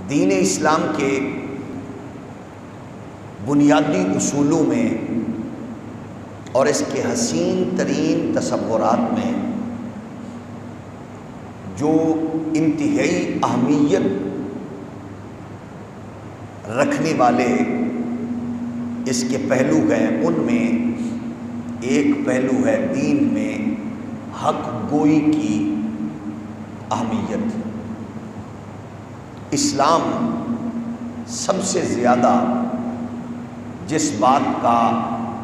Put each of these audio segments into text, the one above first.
دین اسلام کے بنیادی اصولوں میں اور اس کے حسین ترین تصورات میں جو انتہائی اہمیت رکھنے والے اس کے پہلو ہیں، ان میں ایک پہلو ہے دین میں حق گوئی کی اہمیت۔ اسلام سب سے زیادہ جس بات کا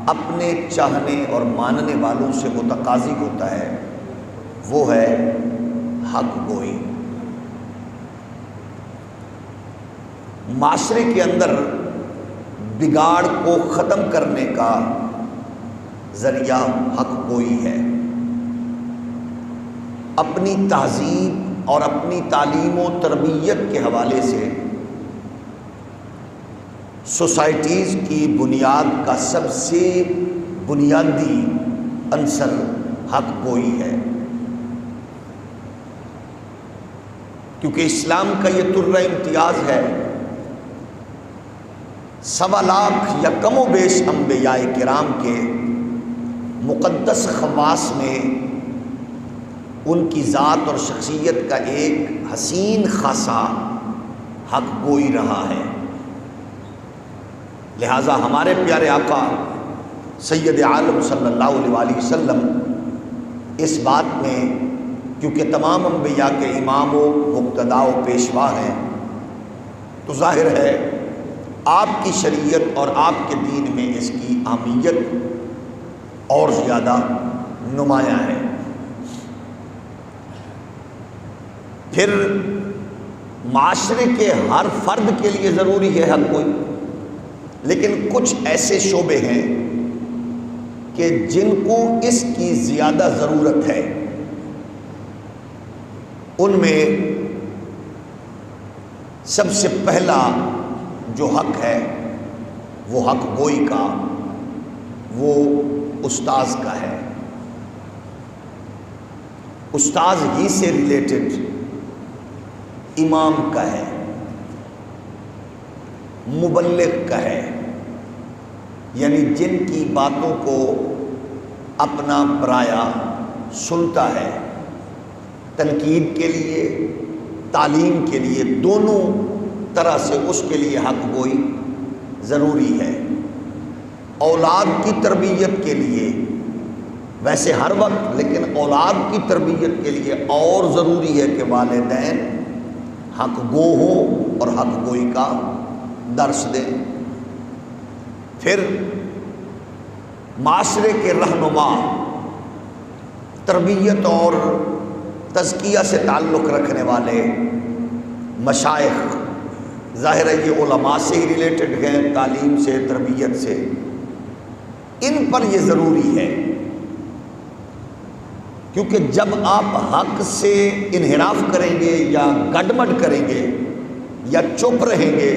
اپنے چاہنے اور ماننے والوں سے متقاضی ہوتا ہے وہ ہے حق گوئی۔ معاشرے کے اندر بگاڑ کو ختم کرنے کا ذریعہ حق گوئی ہے۔ اپنی تہذیب اور اپنی تعلیم و تربیت کے حوالے سے سوسائٹیز کی بنیاد کا سب سے بنیادی عنصر حق گوئی ہے، کیونکہ اسلام کا یہ طرہ امتیاز ہے۔ 1.25 لاکھ یا کم و بیش انبیاء کرام کے مقدس خواص میں ان کی ذات اور شخصیت کا ایک حسین خاصہ حق گوئی رہا ہے۔ لہٰذا ہمارے پیارے آقا سید عالم صلی اللہ علیہ وآلہ وسلم اس بات میں، کیونکہ تمام انبیاء کے امام و مقتدا و پیشوا ہیں، تو ظاہر ہے آپ کی شریعت اور آپ کے دین میں اس کی اہمیت اور زیادہ نمایاں ہے۔ پھر معاشرے کے ہر فرد کے لیے ضروری ہے حق گوئی، لیکن کچھ ایسے شعبے ہیں کہ جن کو اس کی زیادہ ضرورت ہے۔ ان میں سب سے پہلا جو حق ہے وہ حق گوئی کا، وہ استاذ کا ہے۔ استاذ ہی سے ریلیٹڈ امام کا ہے، مبلغ کا ہے، یعنی جن کی باتوں کو اپنا پرایا سنتا ہے، تنقید کے لیے، تعلیم کے لیے، دونوں طرح سے اس کے لیے حق گوئی ضروری ہے۔ اولاد کی تربیت کے لیے ویسے ہر وقت، لیکن اولاد کی تربیت کے لیے اور ضروری ہے کہ والدین حق گو ہوں اور حق گوئی کا درس دیں۔ پھر معاشرے کے رہنما، تربیت اور تزکیہ سے تعلق رکھنے والے مشائخ، ظاہر ہے یہ علماء سے ہی ریلیٹڈ ہیں، تعلیم سے، تربیت سے، ان پر یہ ضروری ہے، کیونکہ جب آپ حق سے انحراف کریں گے یا گڈمڈ کریں گے یا چپ رہیں گے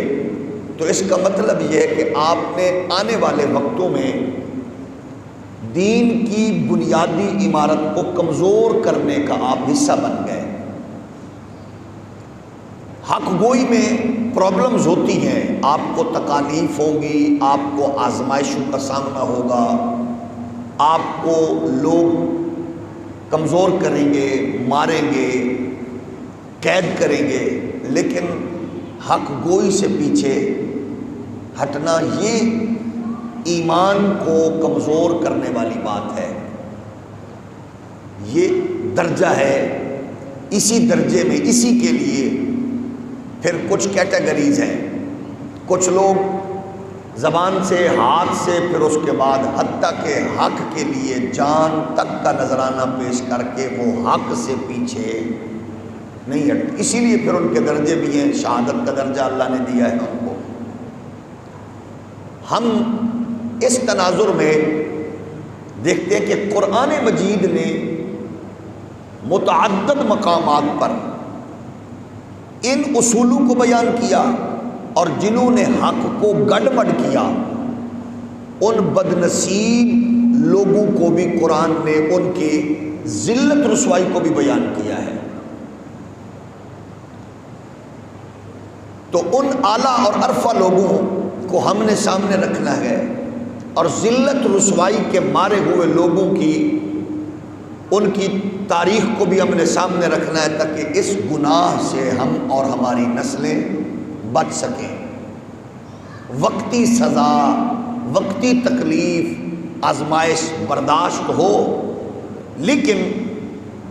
تو اس کا مطلب یہ ہے کہ آپ نے آنے والے وقتوں میں دین کی بنیادی عمارت کو کمزور کرنے کا آپ حصہ بن گئے۔ حق گوئی میں پرابلمز ہوتی ہیں، آپ کو تکالیف ہوگی، آپ کو آزمائشوں کا سامنا ہوگا، آپ کو لوگ کمزور کریں گے، ماریں گے، قید کریں گے، لیکن حق گوئی سے پیچھے ہٹنا یہ ایمان کو کمزور کرنے والی بات ہے۔ یہ درجہ ہے، اسی درجے میں، اسی کے لیے پھر کچھ کیٹیگریز ہیں۔ کچھ لوگ زبان سے، ہاتھ سے، پھر اس کے بعد حتیٰ کہ حق کے لیے جان تک کا نذرانہ پیش کر کے وہ حق سے پیچھے نہیں ہٹتے، اسی لیے پھر ان کے درجے بھی ہیں، شہادت کا درجہ اللہ نے دیا ہے ان کو۔ ہم اس تناظر میں دیکھتے ہیں کہ قرآن مجید نے متعدد مقامات پر ان اصولوں کو بیان کیا، اور جنہوں نے حق کو گڈمڈ کیا ان بد نصیب لوگوں کو بھی قرآن نے ان کی ذلت رسوائی کو بھی بیان کیا ہے۔ تو ان اعلیٰ اور عرفہ لوگوں کو ہم نے سامنے رکھنا ہے، اور ذلت رسوائی کے مارے ہوئے لوگوں کی ان کی تاریخ کو بھی ہم نے سامنے رکھنا ہے، تاکہ اس گناہ سے ہم اور ہماری نسلیں بچ سکیں۔ وقتی سزا، وقتی تکلیف، آزمائش برداشت ہو، لیکن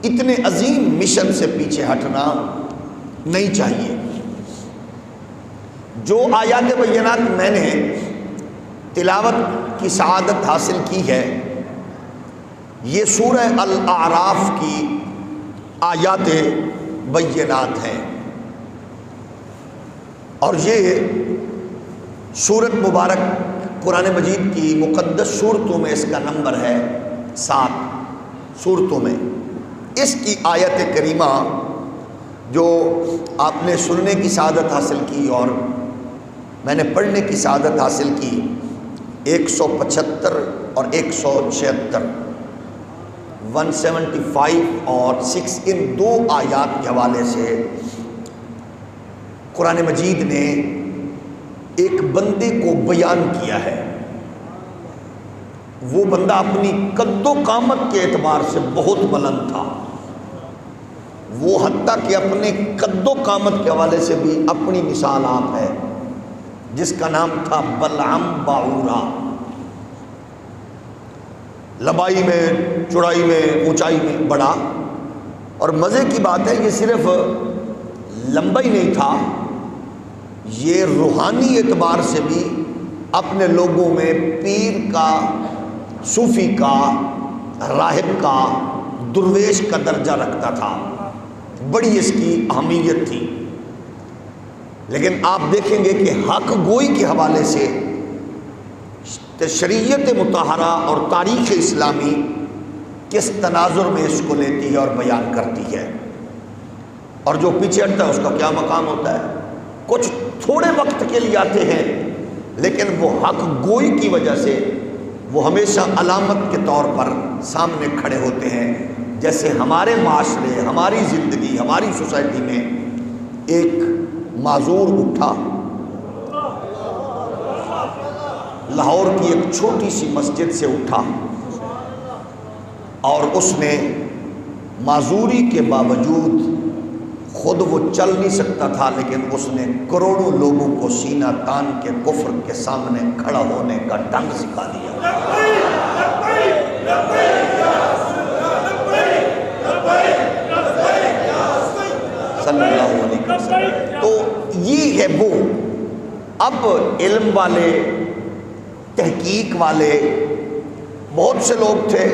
اتنے عظیم مشن سے پیچھے ہٹنا نہیں چاہیے۔ جو آیات بینات میں نے تلاوت کی سعادت حاصل کی ہے، یہ سورہ الاعراف کی آیات بینات ہیں، اور یہ سورت مبارک قرآن مجید کی مقدس سورتوں میں اس کا نمبر ہے 7 سورتوں میں۔ اس کی آیت کریمہ جو آپ نے سننے کی سعادت حاصل کی اور میں نے پڑھنے کی سعادت حاصل کی، 175 اور 176، 175 اور 6، ان 2 آیات کے حوالے سے قرآن مجید نے ایک بندے کو بیان کیا ہے۔ وہ بندہ اپنی قد و قامت کے اعتبار سے بہت بلند تھا، وہ حتیٰ کہ اپنے قد و قامت کے حوالے سے بھی اپنی مثال آپ ہے، جس کا نام تھا بلعم باعورا۔ لمبائی میں، چوڑائی میں، اونچائی میں بڑا، اور مزے کی بات ہے یہ صرف لمبا ہی نہیں تھا، یہ روحانی اعتبار سے بھی اپنے لوگوں میں پیر کا، صوفی کا، راہب کا، درویش کا درجہ رکھتا تھا، بڑی اس کی اہمیت تھی۔ لیکن آپ دیکھیں گے کہ حق گوئی کے حوالے سے شریعت مطہرہ اور تاریخ اسلامی کس تناظر میں اس کو لیتی ہے اور بیان کرتی ہے، اور جو پیچھے ہٹتا ہے اس کا کیا مقام ہوتا ہے۔ کچھ تھوڑے وقت کے لیے آتے ہیں، لیکن وہ حق گوئی کی وجہ سے وہ ہمیشہ علامت کے طور پر سامنے کھڑے ہوتے ہیں۔ جیسے ہمارے معاشرے، ہماری زندگی، ہماری سوسائٹی میں ایک معذور اٹھا، لاہور کی ایک چھوٹی سی مسجد سے اٹھا، اور اس نے معذوری کے باوجود خود وہ چل نہیں سکتا تھا، لیکن اس نے کروڑوں لوگوں کو سینہ تان کے کفر کے سامنے کھڑا ہونے کا ڈھنگ سکھا دیا۔ صلی اللہ علیہ وسلم۔ تو یہ ہے وہ، اب علم والے، تحقیق والے بہت سے لوگ تھے،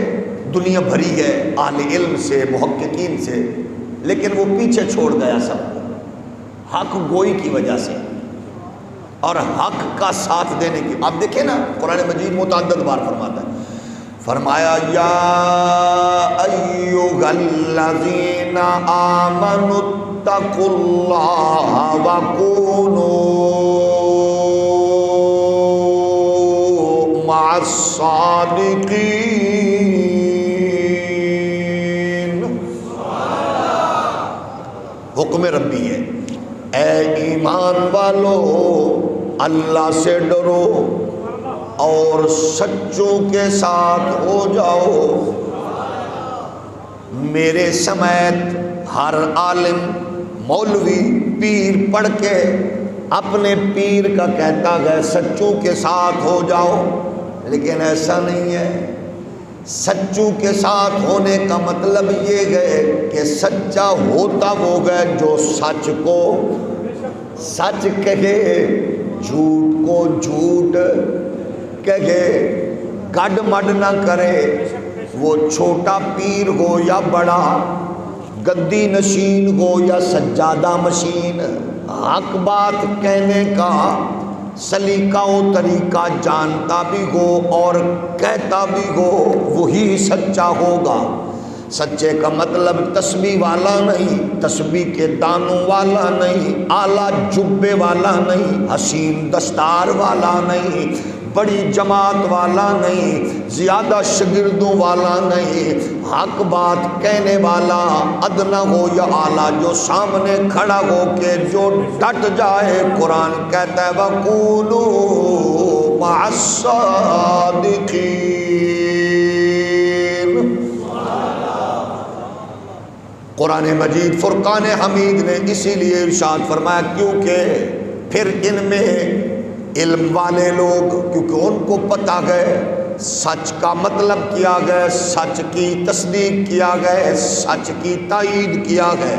دنیا بھری ہے اہل علم سے، محققین سے، لیکن وہ پیچھے چھوڑ گیا سب کو حق گوئی کی وجہ سے اور حق کا ساتھ دینے کی۔ آپ دیکھیں نا، قرآن مجید متعدد بار فرماتا ہے، فرمایا یا ایھا الذین آمنوا اتقوا اللہ وکونوا مع الصادقین۔ حکم ربی ہے، اے ایمان والو اللہ سے ڈرو اور سچوں کے ساتھ ہو جاؤ۔ میرے سمیت ہر عالم، مولوی، پیر پڑھ کے اپنے پیر کا کہتا ہے سچوں کے ساتھ ہو جاؤ، لیکن ایسا نہیں ہے۔ سچوں کے ساتھ ہونے کا مطلب یہ ہے کہ سچا ہوتا وہ گئے جو سچ کو سچ کہے، جھوٹ کو جھوٹ کہے، کڈ مڈ نہ کرے، وہ چھوٹا پیر ہو یا بڑا، گدی نشین ہو یا سجادہ مشین، حق بات کہنے کا سلیقہ و طریقہ جانتا بھی ہو اور کہتا بھی ہو، وہی سچا ہوگا۔ سچے کا مطلب تسبیح والا نہیں، تسبیح کے دانوں والا نہیں، اعلیٰ جبے والا نہیں، حسین دستار والا نہیں، بڑی جماعت والا نہیں، زیادہ شاگردوں والا نہیں، حق بات کہنے والا ادنا ہو یا اعلیٰ، جو سامنے کھڑا ہو کے جو ڈٹ جائے۔ قرآن کہتا ہے وَقُولُوا مَعَ الصَّادِقِينَ۔ قرآن مجید فرقان حمید نے اسی لیے ارشاد فرمایا کیونکہ پھر ان میں علم والے لوگ، کیونکہ ان کو پتہ گئے سچ کا مطلب کیا گئے، سچ کی تصدیق کیا گئے، سچ کی تائید کیا گئے۔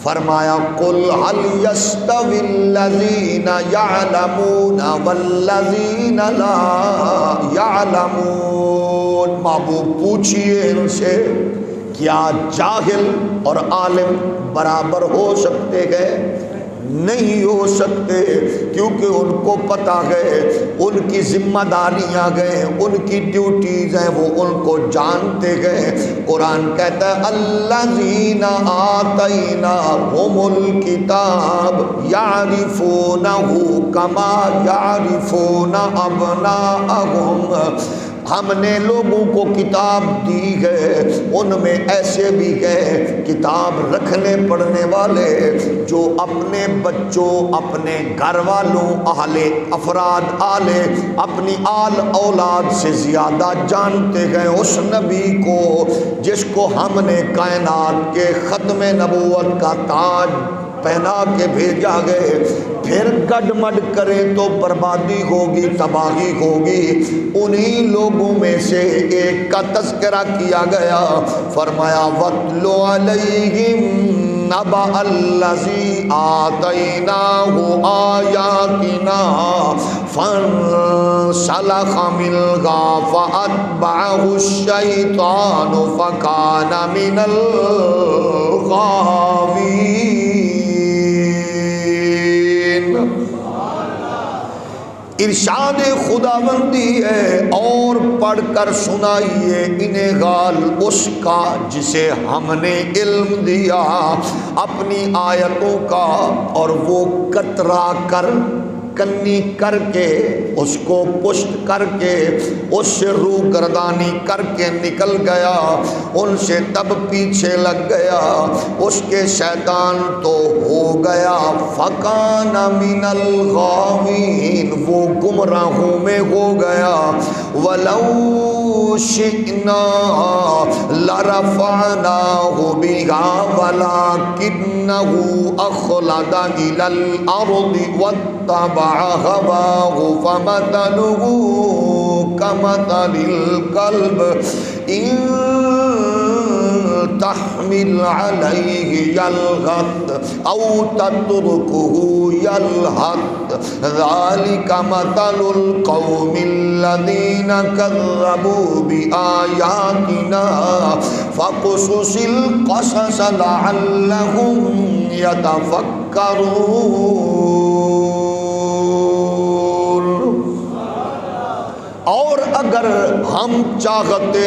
فرمایا قُلْ هَلْ يَسْتَوِي الَّذِينَ يَعْلَمُونَ وَالَّذِينَ لَا يَعْلَمُونَ، محبوب پوچھئے ان سے کیا جاہل اور عالم برابر ہو سکتے ہیں؟ نہیں ہو سکتے، کیونکہ ان کو پتہ گئے، ان کی ذمہ داریاں گئے، ان کی ڈیوٹیز ہیں، وہ ان کو جانتے گئے۔ قرآن کہتا ہے الذین آتیناہم الکتاب یعرفونہ کما یعرفون ابناءہم، ہم نے لوگوں کو کتاب دی ہے، ان میں ایسے بھی ہیں کتاب رکھنے پڑھنے والے جو اپنے بچوں، اپنے گھر والوں، اہل افراد آلے، اپنی آل اولاد سے زیادہ جانتے ہیں اس نبی کو جس کو ہم نے کائنات کے ختم نبوت کا تاج پہنا کے بھیجا گئے۔ پھر گڈمڈ کرے تو بربادی ہوگی، تباہی ہوگی۔ انہی لوگوں میں سے ایک کا تذکرہ کیا گیا، فرمایا وَاتْلُ عَلَيْهِمْ نَبَأَ الَّذِي آتَيْنَاهُ آيَاتِنَا فَانسَلَخَ مِنْهَا فَأَتْبَعَهُ الشَّيْطَانُ فَكَانَ مِنَ الْغَاوِينَ۔ ارشاد خداوندی ہے اور پڑھ کر سنائیے انہیں غال اس کا جسے ہم نے علم دیا اپنی آیتوں کا، اور وہ کترا کر کنی کر کے اس کو پشت کر کے اس سے روگردانی کر کے نکل گیا، ان سے تب پیچھے لگ گیا، اس کے شیطان تو ہو گیا فکان من الغاوین، وہ گمراہوں میں ہو گیا۔ ولو شئنا لرفعناہ بہا ولکنہ اخلد الی الارض واتبع هواه فمثله كمثل الكلب إن تحمل عليه يلهث أو تتركه يلهث ذلك مثل القوم الذين كذبوا بآياتنا فاقصص القصص لعلهم يتفكرون۔ اور اگر ہم چاہتے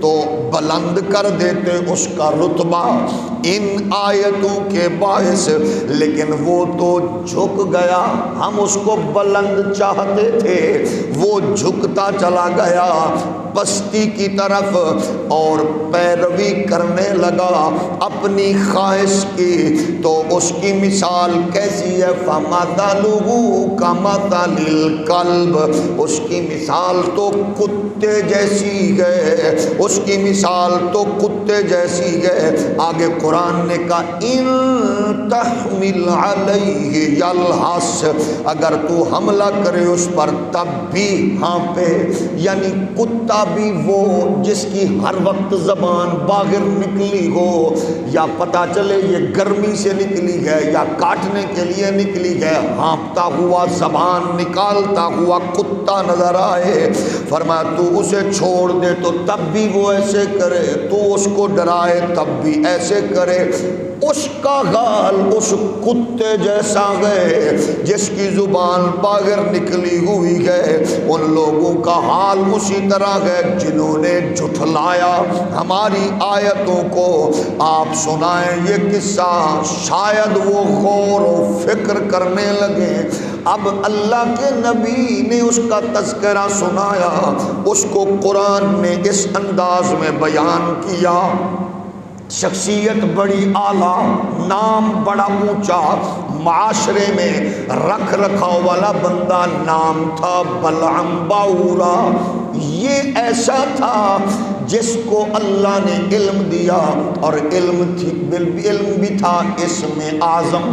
تو بلند کر دیتے اس کا رتبہ ان آیتوں کے باعث، لیکن وہ تو جھک گیا، ہم اس کو بلند چاہتے تھے، وہ جھکتا چلا گیا پستی کی طرف اور پیروی کرنے لگا اپنی خواہش کی، تو اس کی مثال کیسی ہے؟ فَمَثَلُهُ كَمَثَلِ الْكَلْبِ، اس کی مثال تو کتے جیسی ہے، اس کی مثال تو کتے جیسی ہے۔ آگے قرآن نے کہا ان تحمل علیہ یلہث، اگر تو حملہ کرے اس پر تب بھی ہانپے، یعنی کتا بھی وہ جس کی ہر وقت زبان باہر نکلی ہو، یا پتہ چلے یہ گرمی سے نکلی ہے یا کاٹنے کے لیے نکلی ہے، ہانپتا ہوا زبان نکالتا ہوا کتا نظر آئے، فرمایا تو اسے چھوڑ دے تو تب بھی وہ ایسے کرے، تو اس کو ڈرائے تب بھی ایسے کرے، اس کا حال اس کتے جیسا ہے جس کی زبان باہر نکلی ہوئی ہے، ان لوگوں کا حال اسی طرح ہے جنہوں نے جھٹلایا ہماری آیتوں کو۔ آپ سنائیں یہ قصہ، شاید وہ غور و فکر کرنے لگے۔ اب اللہ کے نبی نے اس کا تذکرہ سنایا، اس کو قرآن نے اس انداز میں بیان کیا۔ شخصیت بڑی اعلیٰ، نام بڑا اونچا، معاشرے میں رکھ رکھاؤ والا بندہ، نام تھا بلعم باورا۔ یہ ایسا تھا جس کو اللہ نے علم دیا، اور علم بھی تھا اسم اعظم،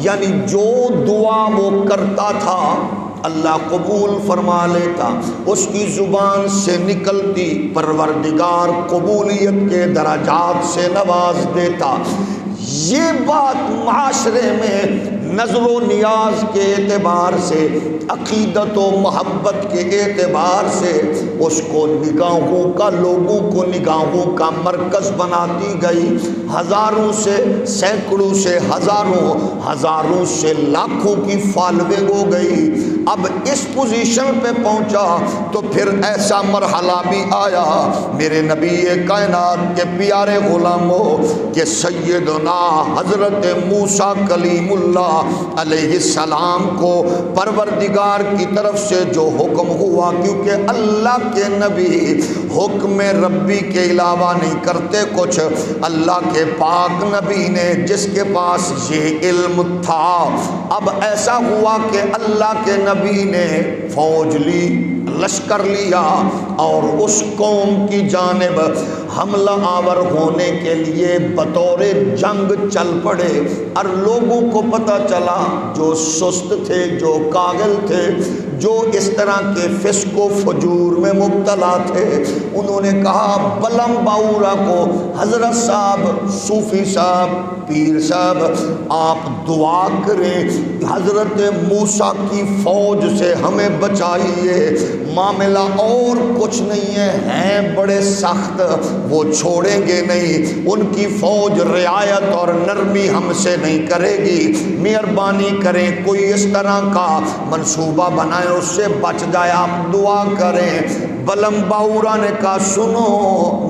یعنی جو دعا وہ کرتا تھا اللہ قبول فرما لیتا، اس کی زبان سے نکلتی پروردگار قبولیت کے درجات سے نواز دیتا۔ یہ بات معاشرے میں نظر و نیاز کے اعتبار سے، عقیدت و محبت کے اعتبار سے اس کو نگاہوں کا، لوگوں کو نگاہوں کا مرکز بناتی گئی۔ ہزاروں سے، سینکڑوں سے ہزاروں، ہزاروں سے لاکھوں کی فالوئنگ ہو گئی۔ اب اس پوزیشن پہ پہنچا تو پھر ایسا مرحلہ بھی آیا میرے نبی کائنات کے پیارے غلاموں کہ سیدنا حضرت موسیٰ کلیم اللہ علیہ السلام کو پروردگار کی طرف سے جو حکم ہوا، کیونکہ اللہ کے نبی حکم ربی کے علاوہ نہیں کرتے کچھ، اللہ کے پاک نبی نے جس کے پاس یہ علم تھا، اب ایسا ہوا کہ اللہ کے نبی نے فوج لی، لشکر لیا، اور اس قوم کی جانب حملہ آور ہونے کے لیے بطور جنگ چل پڑے۔ اور لوگوں کو پتہ چلا، جو سست تھے، جو کاغل تھے، جو اس طرح کے فسق و فجور میں مبتلا تھے، انہوں نے کہا بلعم باورا کو، حضرت صاحب، صوفی صاحب، پیر صاحب، آپ دعا کریں حضرت موسیٰ کی فوج سے ہمیں بچائیے، معاملہ اور کچھ نہیں ہے، ہیں بڑے سخت، وہ چھوڑیں گے نہیں، ان کی فوج رعایت اور نرمی ہم سے نہیں کرے گی، مہربانی کریں کوئی اس طرح کا منصوبہ بنائیں اس سے بچ جائے، آپ دعا کریں۔ بلعم باورا نے کہا سنو،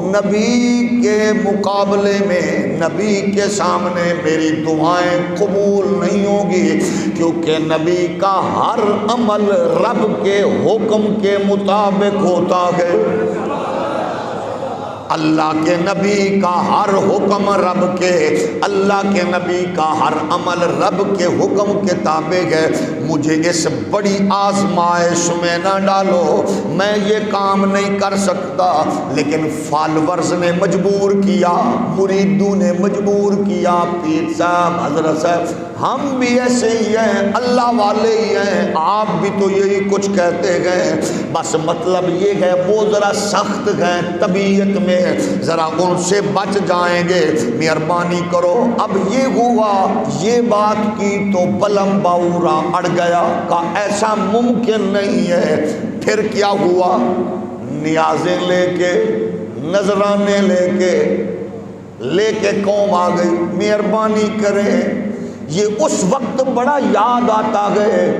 نبی کے مقابلے میں، نبی کے سامنے میری دعائیں قبول نہیں ہوگی، کیونکہ نبی کا ہر عمل رب کے حکم کے مطابق ہوتا ہے۔ اللہ کے نبی کا ہر حکم رب کے، اللہ کے نبی کا ہر عمل رب کے حکم کے تابع ہے۔ مجھے اس بڑی آزمائش میں نہ ڈالو، میں یہ کام نہیں کر سکتا، لیکن فالورز نے مجبور کیا، مریدوں نے مجبور کیا، پیر صاحب، حضرت صاحب، ہم بھی ایسے ہی ہیں، اللہ والے ہی ہیں، آپ بھی تو یہی کچھ کہتے گئے، بس مطلب یہ ہے وہ ذرا سخت ہیں طبیعت میں، ذرا ان سے بچ جائیں گے، مہربانی کرو۔ اب یہ ہوا، یہ بات کی تو بلعم باورا اڑ گیا، کہ ایسا ممکن نہیں ہے۔ پھر کیا ہوا؟ نیازیں لے کے، نذرانے لے کے قوم آ گئی، مہربانی کریں۔ یہ اس وقت بڑا یاد آتا ہے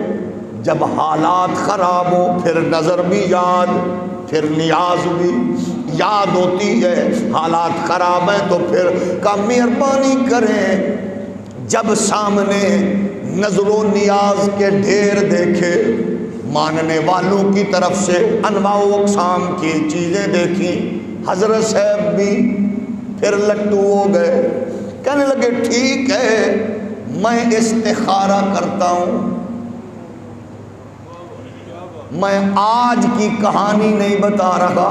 جب حالات خراب ہو، پھر نظر بھی یاد، پھر نیاز بھی یاد ہوتی ہے۔ حالات خراب ہیں تو پھر کا مہربانی کریں۔ جب سامنے نظر و نیاز کے ڈھیر دیکھے، ماننے والوں کی طرف سے انواع و اقسام کی چیزیں دیکھیں، حضرت صاحب بھی پھر لٹو ہو گئے، کہنے لگے ٹھیک ہے، میں استخارہ کرتا ہوں، میں آج کی کہانی نہیں بتا رہا،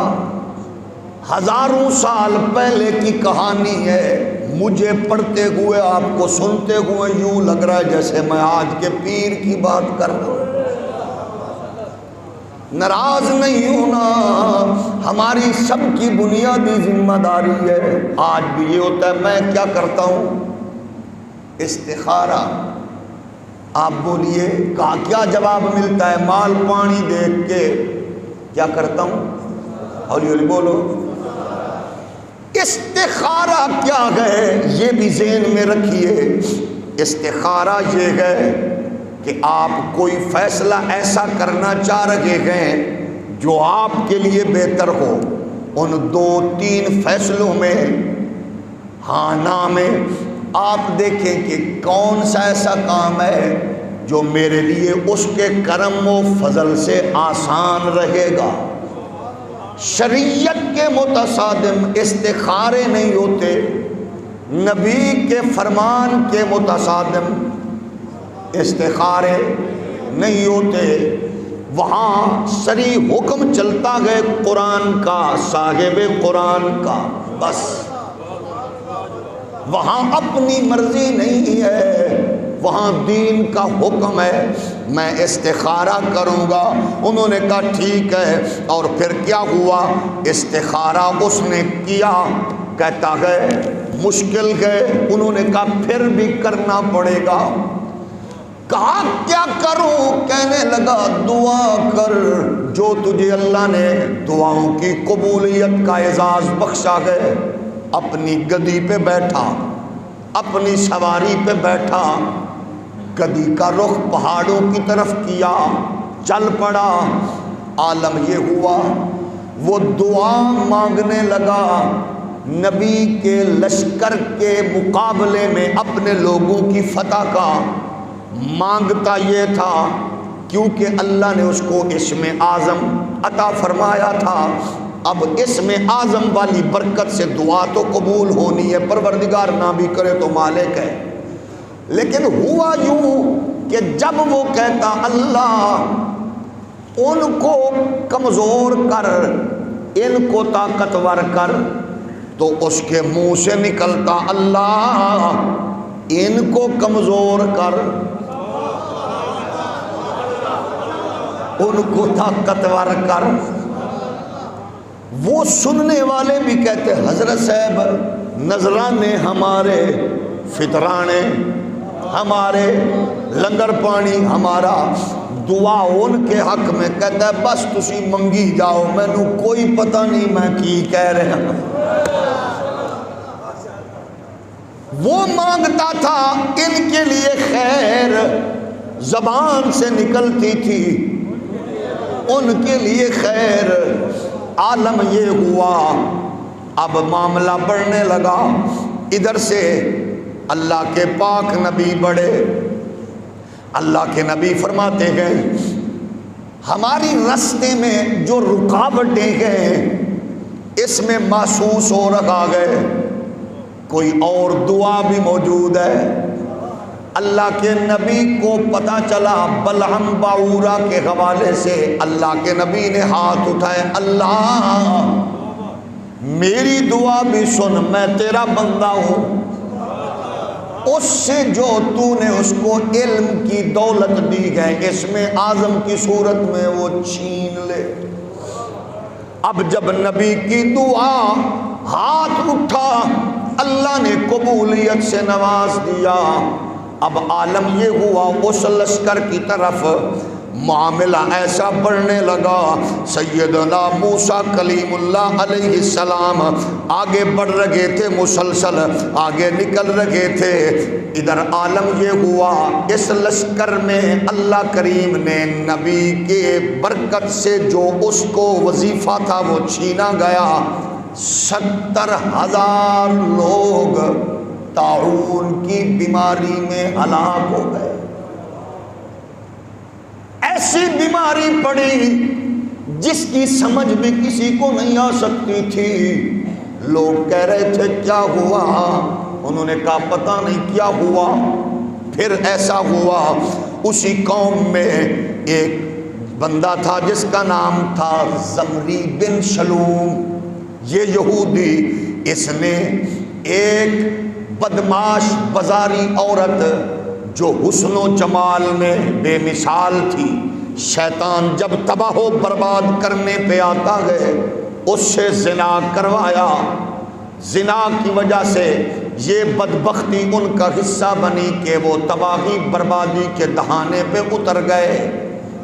ہزاروں سال پہلے کی کہانی ہے، مجھے پڑھتے ہوئے، آپ کو سنتے ہوئے یوں لگ رہا ہے جیسے میں آج کے پیر کی بات کر رہا ہوں۔ ناراض نہیں ہونا، ہماری سب کی بنیادی ذمہ داری ہے۔ آج بھی یہ ہوتا ہے، میں کیا کرتا ہوں؟ استخارہ۔ آپ بولیے، کہا کیا جواب ملتا ہے؟ مال پانی دیکھ کے کیا کرتا ہوں؟ ہولی ہولی بولو۔ استخارہ کیا ہے یہ بھی ذہن میں رکھیے. استخارہ یہ ہے کہ آپ کوئی فیصلہ ایسا کرنا چاہ رہے ہیں جو آپ کے لیے بہتر ہو. ان 2-3 فیصلوں میں ہاں نا میں آپ دیکھیں کہ کون سا ایسا کام ہے جو میرے لیے اس کے کرم و فضل سے آسان رہے گا. شریعت کے متصادم استخارے نہیں ہوتے، نبی کے فرمان کے متصادم استخارے نہیں ہوتے. وہاں صریح حکم چلتا ہے قرآن کا، صاحب قرآن کا، بس وہاں اپنی مرضی نہیں ہے، وہاں دین کا حکم ہے. میں استخارہ کروں گا. انہوں نے کہا ٹھیک ہے. اور پھر کیا ہوا؟ استخارہ اس نے کیا. کہتا ہے مشکل ہے. انہوں نے کہا پھر بھی کرنا پڑے گا. کہا کیا کروں؟ کہنے لگا دعا کر. جو تجھے اللہ نے دعاؤں کی قبولیت کا اعزاز بخشا ہے. اپنی گدی پہ بیٹھا، اپنی سواری پہ بیٹھا، گدی کا رخ پہاڑوں کی طرف کیا، چل پڑا. عالم یہ ہوا وہ دعا مانگنے لگا. نبی کے لشکر کے مقابلے میں اپنے لوگوں کی فتح کا مانگتا یہ تھا، کیونکہ اللہ نے اس کو اسم اعظم عطا فرمایا تھا. اب اسم اعظم والی برکت سے دعا تو قبول ہونی ہے، پروردگار نہ بھی کرے تو مالک ہے. لیکن ہوا یوں کہ جب وہ کہتا اللہ ان کو کمزور کر، ان کو طاقتور کر، تو اس کے منہ سے نکلتا اللہ ان کو کمزور کر، ان کو طاقتور کر. وہ سننے والے بھی کہتے حضرت صاحب نذرانے ہمارے، فطرانے ہمارے، لنگر پانی ہمارا، دعا ان کے حق میں. کہتا ہے بس تسی منگی جاؤ، مینوں کوئی پتہ نہیں میں کی کہہ رہا ہوں. وہ مانگتا تھا ان کے لیے خیر، زبان سے نکلتی تھی ان کے لیے خیر. عالم یہ ہوا اب معاملہ بڑھنے لگا. ادھر سے اللہ کے پاک نبی بڑھے. اللہ کے نبی فرماتے ہیں ہماری راستے میں جو رکاوٹیں ہیں اس میں محسوس ہو رہا ہے کوئی اور دعا بھی موجود ہے. اللہ کے نبی کو پتا چلا بلعم باورا کے حوالے سے. اللہ کے نبی نے ہاتھ اٹھائے، اللہ میری دعا بھی سن، میں تیرا بندہ ہوں. اس سے جو تو نے اس کو علم کی دولت دی ہے اسم اعظم کی صورت میں وہ چھین لے. اب جب نبی کی دعا ہاتھ اٹھا اللہ نے قبولیت سے نواز دیا. اب عالم یہ ہوا اس لشکر کی طرف معاملہ ایسا بڑھنے لگا. سیدنا موسیٰ کلیم اللہ علیہ السلام آگے بڑھ رہے تھے، مسلسل آگے نکل رہے تھے. ادھر عالم یہ ہوا اس لشکر میں اللہ کریم نے نبی کے برکت سے جو اس کو وظیفہ تھا وہ چھینا گیا. 70,000 لوگ طاعون کی بیماری میں ہلاک ہو گئے. ایسی بیماری پڑی جس کی سمجھ بھی کسی کو نہیں آ سکتی تھی. لوگ کہہ رہے تھے کیا ہوا؟ انہوں نے کہا پتہ نہیں کیا ہوا. پھر ایسا ہوا اسی قوم میں ایک بندہ تھا جس کا نام تھا زمری بن شلوم. یہ یہودی، اس نے ایک بدماش بازاری عورت جو حسن و جمال میں بے مثال تھی، شیطان جب تباہ و برباد کرنے پہ آتا ہے اس سے زنا کروایا. زنا کی وجہ سے یہ بدبختی ان کا حصہ بنی کہ وہ تباہی بربادی کے دہانے پہ اتر گئے.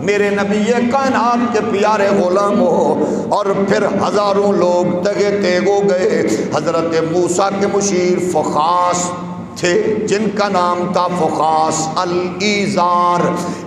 میرے نبی کائنات کے پیارے غلام ہو، اور پھر ہزاروں لوگ دگے تیگ ہو گئے۔ حضرت موسیٰ کے مشیر فخاس تھے جن کا نام تھا فخاس الایزار،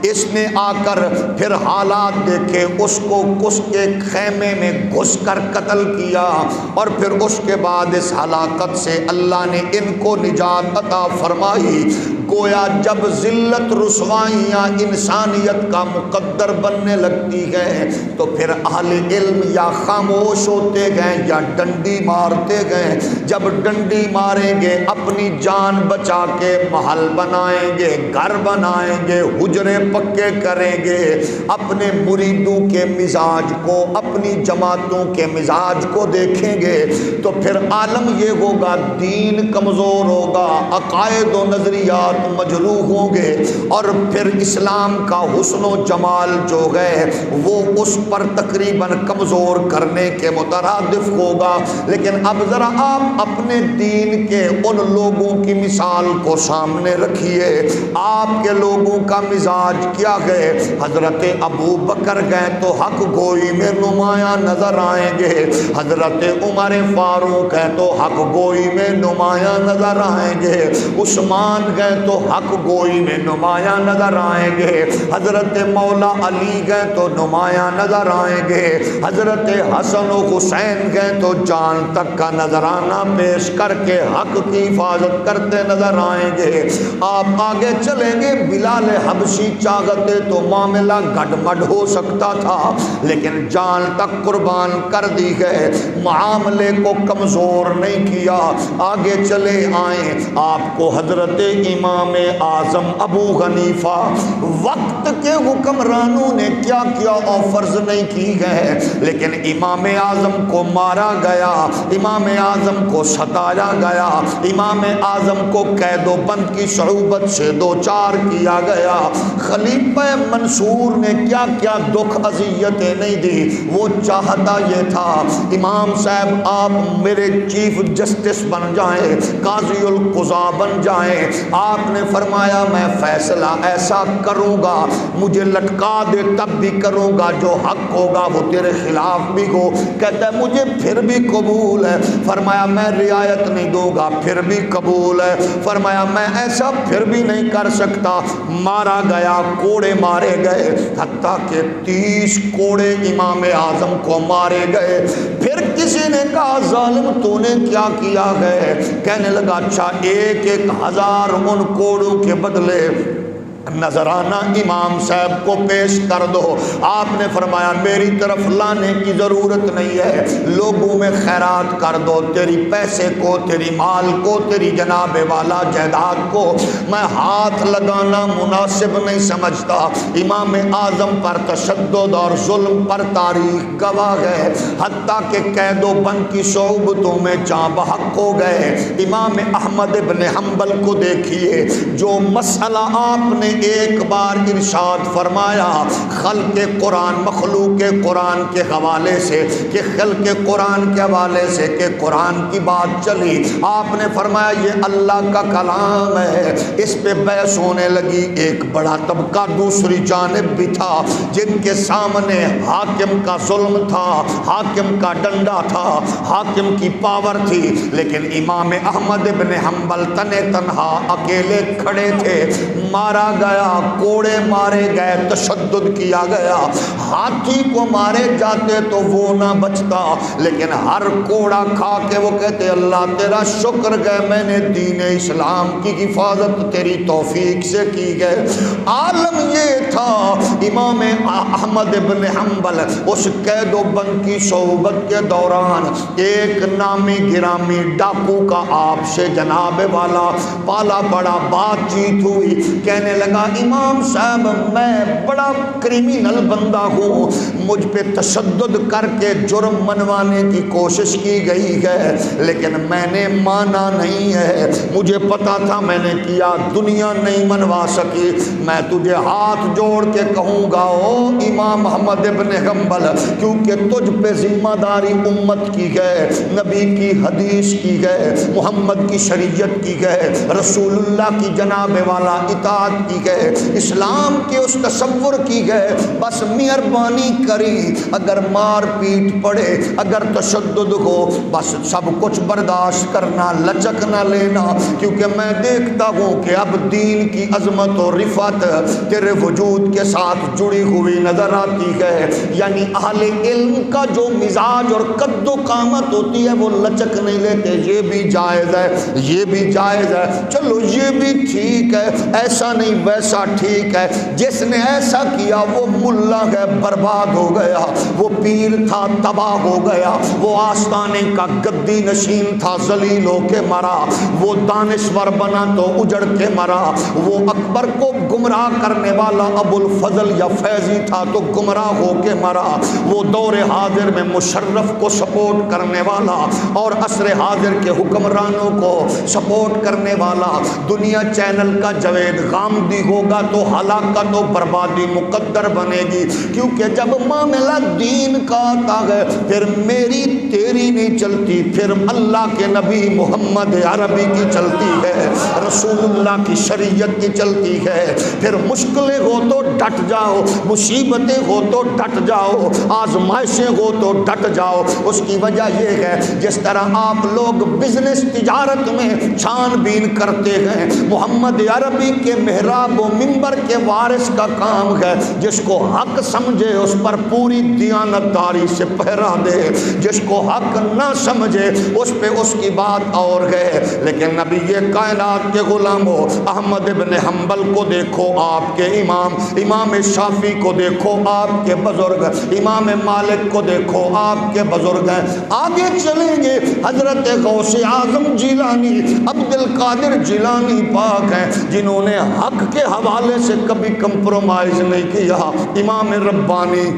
اس نے آ کر پھر حالات دیکھے، اس کو اس کے خیمے میں گھس کر قتل کیا، اور پھر اس کے بعد اس ہلاکت سے اللہ نے ان کو نجات عطا فرمائی۔ گویا جب ذلت رسوائیاں انسانیت کا مقدر بننے لگتی ہیں تو پھر اہل علم یا خاموش ہوتے گئے یا ڈنڈی مارتے گئے۔ جب ڈنڈی ماریں گے اپنی جان بچا کے محل بنائیں گے، گھر بنائیں گے، حجرے پکے کریں گے، اپنے مریدوں کے مزاج کو، اپنی جماعتوں کے مزاج کو دیکھیں گے تو پھر عالم یہ ہوگا دین کمزور ہوگا، عقائد و نظریات مجروح ہوں گے، اور پھر اسلام کا حسن و جمال جو ہے وہ اس پر تقریباً کمزور کرنے کے مترادف ہوگا۔ لیکن اب ذرا آپ اپنے دین کے ان لوگوں کی مثال کو سامنے رکھیے، آپ کے لوگوں کا مزاج کیا ہے؟ حضرت ابو بکر گئے تو حق گوئی میں نمایاں نظر آئیں گے، حضرت عمر فاروق ہے تو حق گوئی میں نمایاں نظر آئیں گے، عثمان گئے تو حق گوئی میں نمایاں نظر آئیں گے، حضرت مولا علی گئے تو نمایاں نظر آئیں گے، حضرت حسن و حسین گئے تو جان تک کا نذرانہ پیش کر کے حق کی حفاظت کرتے نظر آئیں گے۔ آپ آگے چلیں گے، بلال حبشی چاہتے تو معاملہ گڈمڈ ہو سکتا تھا لیکن جان تک قربان کر دی گئے، معاملے کو کمزور نہیں کیا۔ آگے چلے آئیں، آپ کو حضرت امام اعظم ابو حنیفہ وقت کے حکمرانوں نے کیا کیا آفرز نہیں کی گئے، لیکن امام اعظم کو مارا گیا، امام اعظم کو ستایا گیا، امام اعظم کو قید و بند کی صعوبت سے دوچار کیا گیا۔ خلیفہ منصور نے کیا کیا دکھ اذیتیں نہیں دی، وہ چاہتا یہ تھا امام صاحب آپ میرے چیف جسٹس بن جائیں، قاضی القضاء بن جائیں۔ آپ نے فرمایا میں فیصلہ ایسا کروں گا، مجھے لٹکا دے تب بھی کروں گا، جو حق ہوگا وہ تیرے خلاف بھی ہو۔ کہتا ہے مجھے پھر بھی قبول ہے۔ فرمایا میں رعایت نہیں دوں گا، پھر بھی قبول ہے۔ فرمایا میں ایسا پھر بھی نہیں کر سکتا۔ مارا گیا، کوڑے مارے گئے، حتیٰ کہ 30 کوڑے امام اعظم کو مارے گئے۔ پھر کسی نے کہا ظالم تو نے کیا کیا ہے؟ کہنے لگا اچھا 1,000 ان کوڑوں کے بدلے نذرانہ امام صاحب کو پیش کر دو۔ آپ نے فرمایا میری طرف لانے کی ضرورت نہیں ہے، لوگوں میں خیرات کر دو، تیری پیسے کو، تیری مال کو، تیری جناب والا جائیداد کو میں ہاتھ لگانا مناسب نہیں سمجھتا۔ امام اعظم پر تشدد اور ظلم پر تاریخ گواہ ہے، حتیٰ کہ قید و بند کی صعوبتوں میں جاں بحق ہو گئے۔ امام احمد ابن حنبل کو دیکھیے، جو مسئلہ آپ نے ایک بار ارشاد فرمایا خلق قرآن، مخلوق قرآن کے حوالے سے، کہ خلق قرآن کے حوالے سے کہ قرآن کی بات چلی، آپ نے فرمایا یہ اللہ کا کلام ہے۔ اس پہ بحث ہونے لگی، ایک بڑا طبقہ دوسری جانب بھی تھا جن کے سامنے حاکم کا ظلم تھا، حاکم کا ڈنڈا تھا، حاکم کی پاور تھی، لیکن امام احمد ابن حنبل تنے تنہا اکیلے کھڑے تھے۔ مارا گیا، کوڑے مارے گئے، تشدد کیا گیا، ہاتھی کو مارے جاتے تو وہ نہ بچتا، لیکن ہر کوڑا کھا کے وہ کہتے اللہ تیرا شکر ہے میں نے دین اسلام کی حفاظت تیری توفیق سے کی گئے۔ عالم یہ تھا امام احمد ابن حنبل اس قید و بند کی صحبت کے دوران ایک نامی گرامی ڈاکو کا آپ سے جناب والا پالا پڑا، بات چیت ہوئی، کہنے لگا امام صاحب میں بڑا کریمینل بندہ ہوں، مجھ پہ تشدد کر کے جرم منوانے کی کوشش کی گئی ہے لیکن میں نے مانا نہیں ہے، مجھے پتا تھا میں نے کیا، دنیا نہیں منوا سکی، میں تجھے ہاتھ جوڑ کے کہوں گا او امام احمد ابن حنبل، کیونکہ تجھ پہ ذمہ داری امت کی ہے، نبی کی حدیث کی ہے، محمد کی شریعت کی ہے، رسول اللہ کی جناب والا اطاعت کی گئے، اسلام کے اس تصور کی گئے بس مہربانی کری، اگر مار پیٹ پڑے، اگر تشدد ہو، بس سب کچھ برداشت کرنا، لچک نہ لینا، کیونکہ میں دیکھتا ہوں کہ اب دین کی عظمت اور رفعت تیرے وجود کے ساتھ جڑی ہوئی نظر آتی ہے۔ یعنی اہل علم کا جو مزاج اور قد و قامت ہوتی ہے وہ لچک نہیں لیتے، یہ بھی جائز ہے، یہ بھی جائز ہے، چلو یہ بھی ٹھیک ہے، ایسا نہیں ویسا ٹھیک ہے۔ جس نے ایسا کیا وہ ملا ہے، برباد ہو گیا، وہ پیر تھا تباہ ہو گیا، وہ آستانے کا گدی نشین تھا ذلیل ہو کے مرا، وہ دانشور بنا تو اجڑ کے مرا، وہ اکبر کو گمراہ کرنے والا ابو الفضل یا فیضی تھا تو گمراہ ہو کے مرا، وہ دور حاضر میں مشرف کو سپورٹ کرنے والا اور عصر حاضر کے حکمرانوں کو سپورٹ کرنے والا دنیا چینل کا جاوید غامدی ہوگا تو ہلاکت و بربادی مقدر بنے گی، کیونکہ جب معاملہ دین کا آتا ہے پھر میری تیری نہیں چلتی، پھر اللہ کے نبی محمد عربی کی چلتی ہے، رسول اللہ کی شریعت کی چلتی ہے۔ پھر مشکلیں ہو تو ڈٹ جاؤ، مصیبتیں ہو تو ڈٹ جاؤ، آزمائشیں ہو تو ڈٹ جاؤ۔ اس کی وجہ یہ ہے جس طرح آپ لوگ بزنس تجارت میں چھان بین کرتے ہیں، محمد عربی کے محراب و منبر کے وارث کا کام ہے جس کو حق سمجھے اس پر پوری دیانتداری سے پہرا دے، جس کو حق نہ سمجھے اس پہ اس کی بات اور ہے۔ لیکن نبی یہ کائنات کے غلاموں، احمد ابن حنبل کو دیکھو آپ کے امام، امام شافعی کو دیکھو آپ کے بزرگ، امام مالک کو دیکھو آپ کے بزرگ ہیں۔ آگے چلیں گے حضرت غوث اعظم جیلانی، عبد القادر جیلانی پاک ہیں جنہوں نے حق کے حوالے سے کبھی کمپرومائز نہیں کیا، امام ربانی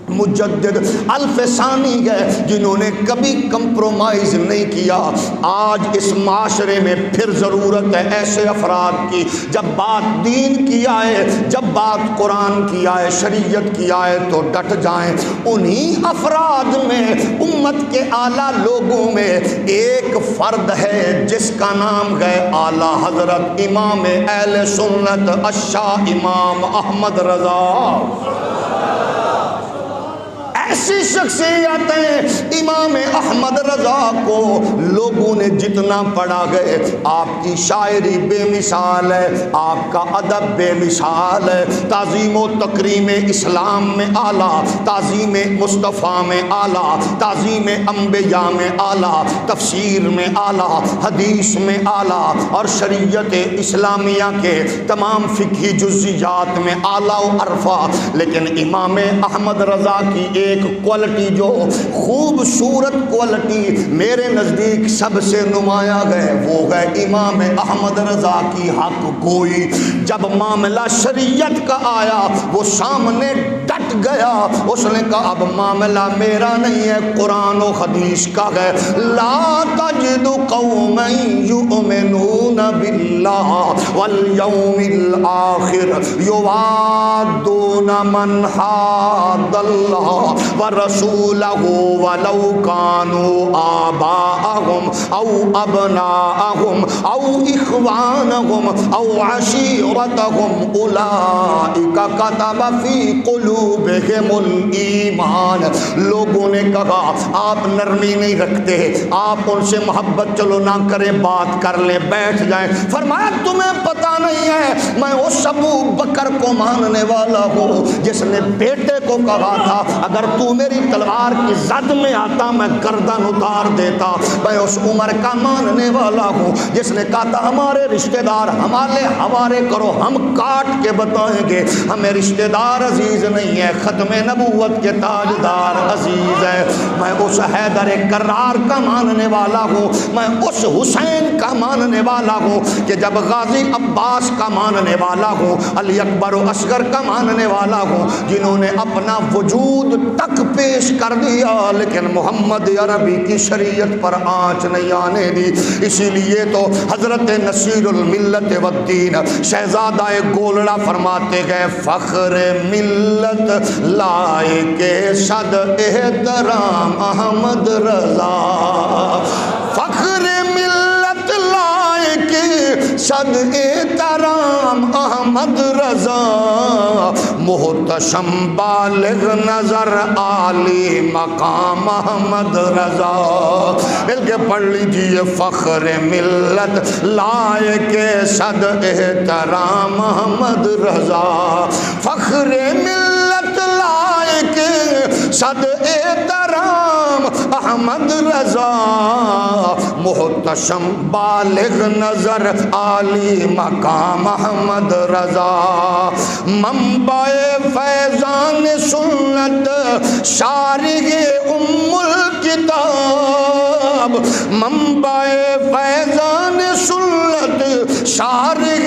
مجدد الف ثانی گئے جنہوں نے کبھی کمپرومائز نہیں کیا۔ آج اس معاشرے میں پھر ضرورت ہے ایسے افراد کی، جب بات دین کی آئے، جب بات قرآن کی آئے، شریعت کی آئے تو ڈٹ جائیں۔ انہی افراد میں، امت کے اعلیٰ لوگوں میں ایک فرد ہے جس کا نام ہے اعلیٰ حضرت امام اہل سنت الشاہ امام احمد رضا۔ ایسی شخصیتیں امام احمد رضا کو لوگوں نے جتنا پڑھا گئے، آپ کی شاعری بے مثال ہے، آپ کا ادب بے مثال ہے، تعظیم و تکریم اسلام میں اعلیٰ، تعظیم مصطفیٰ میں اعلیٰ، تعظیم انبیاء میں اعلیٰ، تفسیر میں اعلیٰ، حدیث میں اعلیٰ، اور شریعت اسلامیہ کے تمام فقہی جزیات میں اعلیٰ و عرفہ۔ لیکن امام احمد رضا کی ایک کوالٹی جو خوبصورت کوالٹی میرے نزدیک سب سے نمایاں ہے وہ ہے امام احمد رضا کی حق گوئی۔ جب معاملہ شریعت کا آیا وہ سامنے ڈٹ گیا، اس نے کہا اب معاملہ میرا نہیں ہے، قرآن و حدیث کا ہے۔ لا تجد قوما یؤمنون باللہ والیوم الآخر یوادون من حاد اللہ ورسولہ ولو کانوا آباءہم او ابناءہم او اخوانہم او عشیرتہم اولئک کتب فی قلوبہم الایمان۔ لوگوں نے کہا آپ نرمی نہیں رکھتے، آپ ان سے محبت چلو نہ کریں، بات کر لیں، بیٹھ جائیں۔ فرمایا تمہیں پتہ نہیں ہے میں اس ابو بکر کو ماننے والا ہوں جس نے بیٹے کو کہا تھا اگر تو میری تلوار کی زد میں آتا میں گردن اتار دیتا۔ میں اس عمر کا ماننے والا ہوں جس نے کہا تھا ہمارے رشتہ دار ہمارے حوالے کرو، ہم کاٹ کے بتائیں گے، ہمیں رشتہ دار عزیز نہیں ہے، ختم نبوت کے تاجدار عزیز ہے۔ میں اس حیدر کرار کا ماننے والا ہوں، میں اس حسین کا ماننے والا ہوں کہ جب غازی عباس کا ماننے والا ہوں، علی اکبر و اصغر کا ماننے والا ہوں جنہوں نے اپنا وجود تک پیش کر دیا لیکن محمد عربی کی شریعت پر آنچ نہیں آنے دی۔ اسی لیے تو حضرت نصیر الملت والدین شہزادہ گولڑا فرماتے گئے فخر ملت لائے کے صد احترام احمد رضا، فخر ملت لائے کے صد احترام احمد رضا، محتشم بالغ نظر عالی مقام احمد رضا۔ مل کے پڑھ لیجیے، فخر ملت لائق صد احترام احمد رضا، فخر ملت لائق صد احترام احمد رضا، محتشم بالغ نظر عالی مقام احمد رضا، منبع فیضان سنت شارح ام الکتاب، منبع فیضان سنت شارح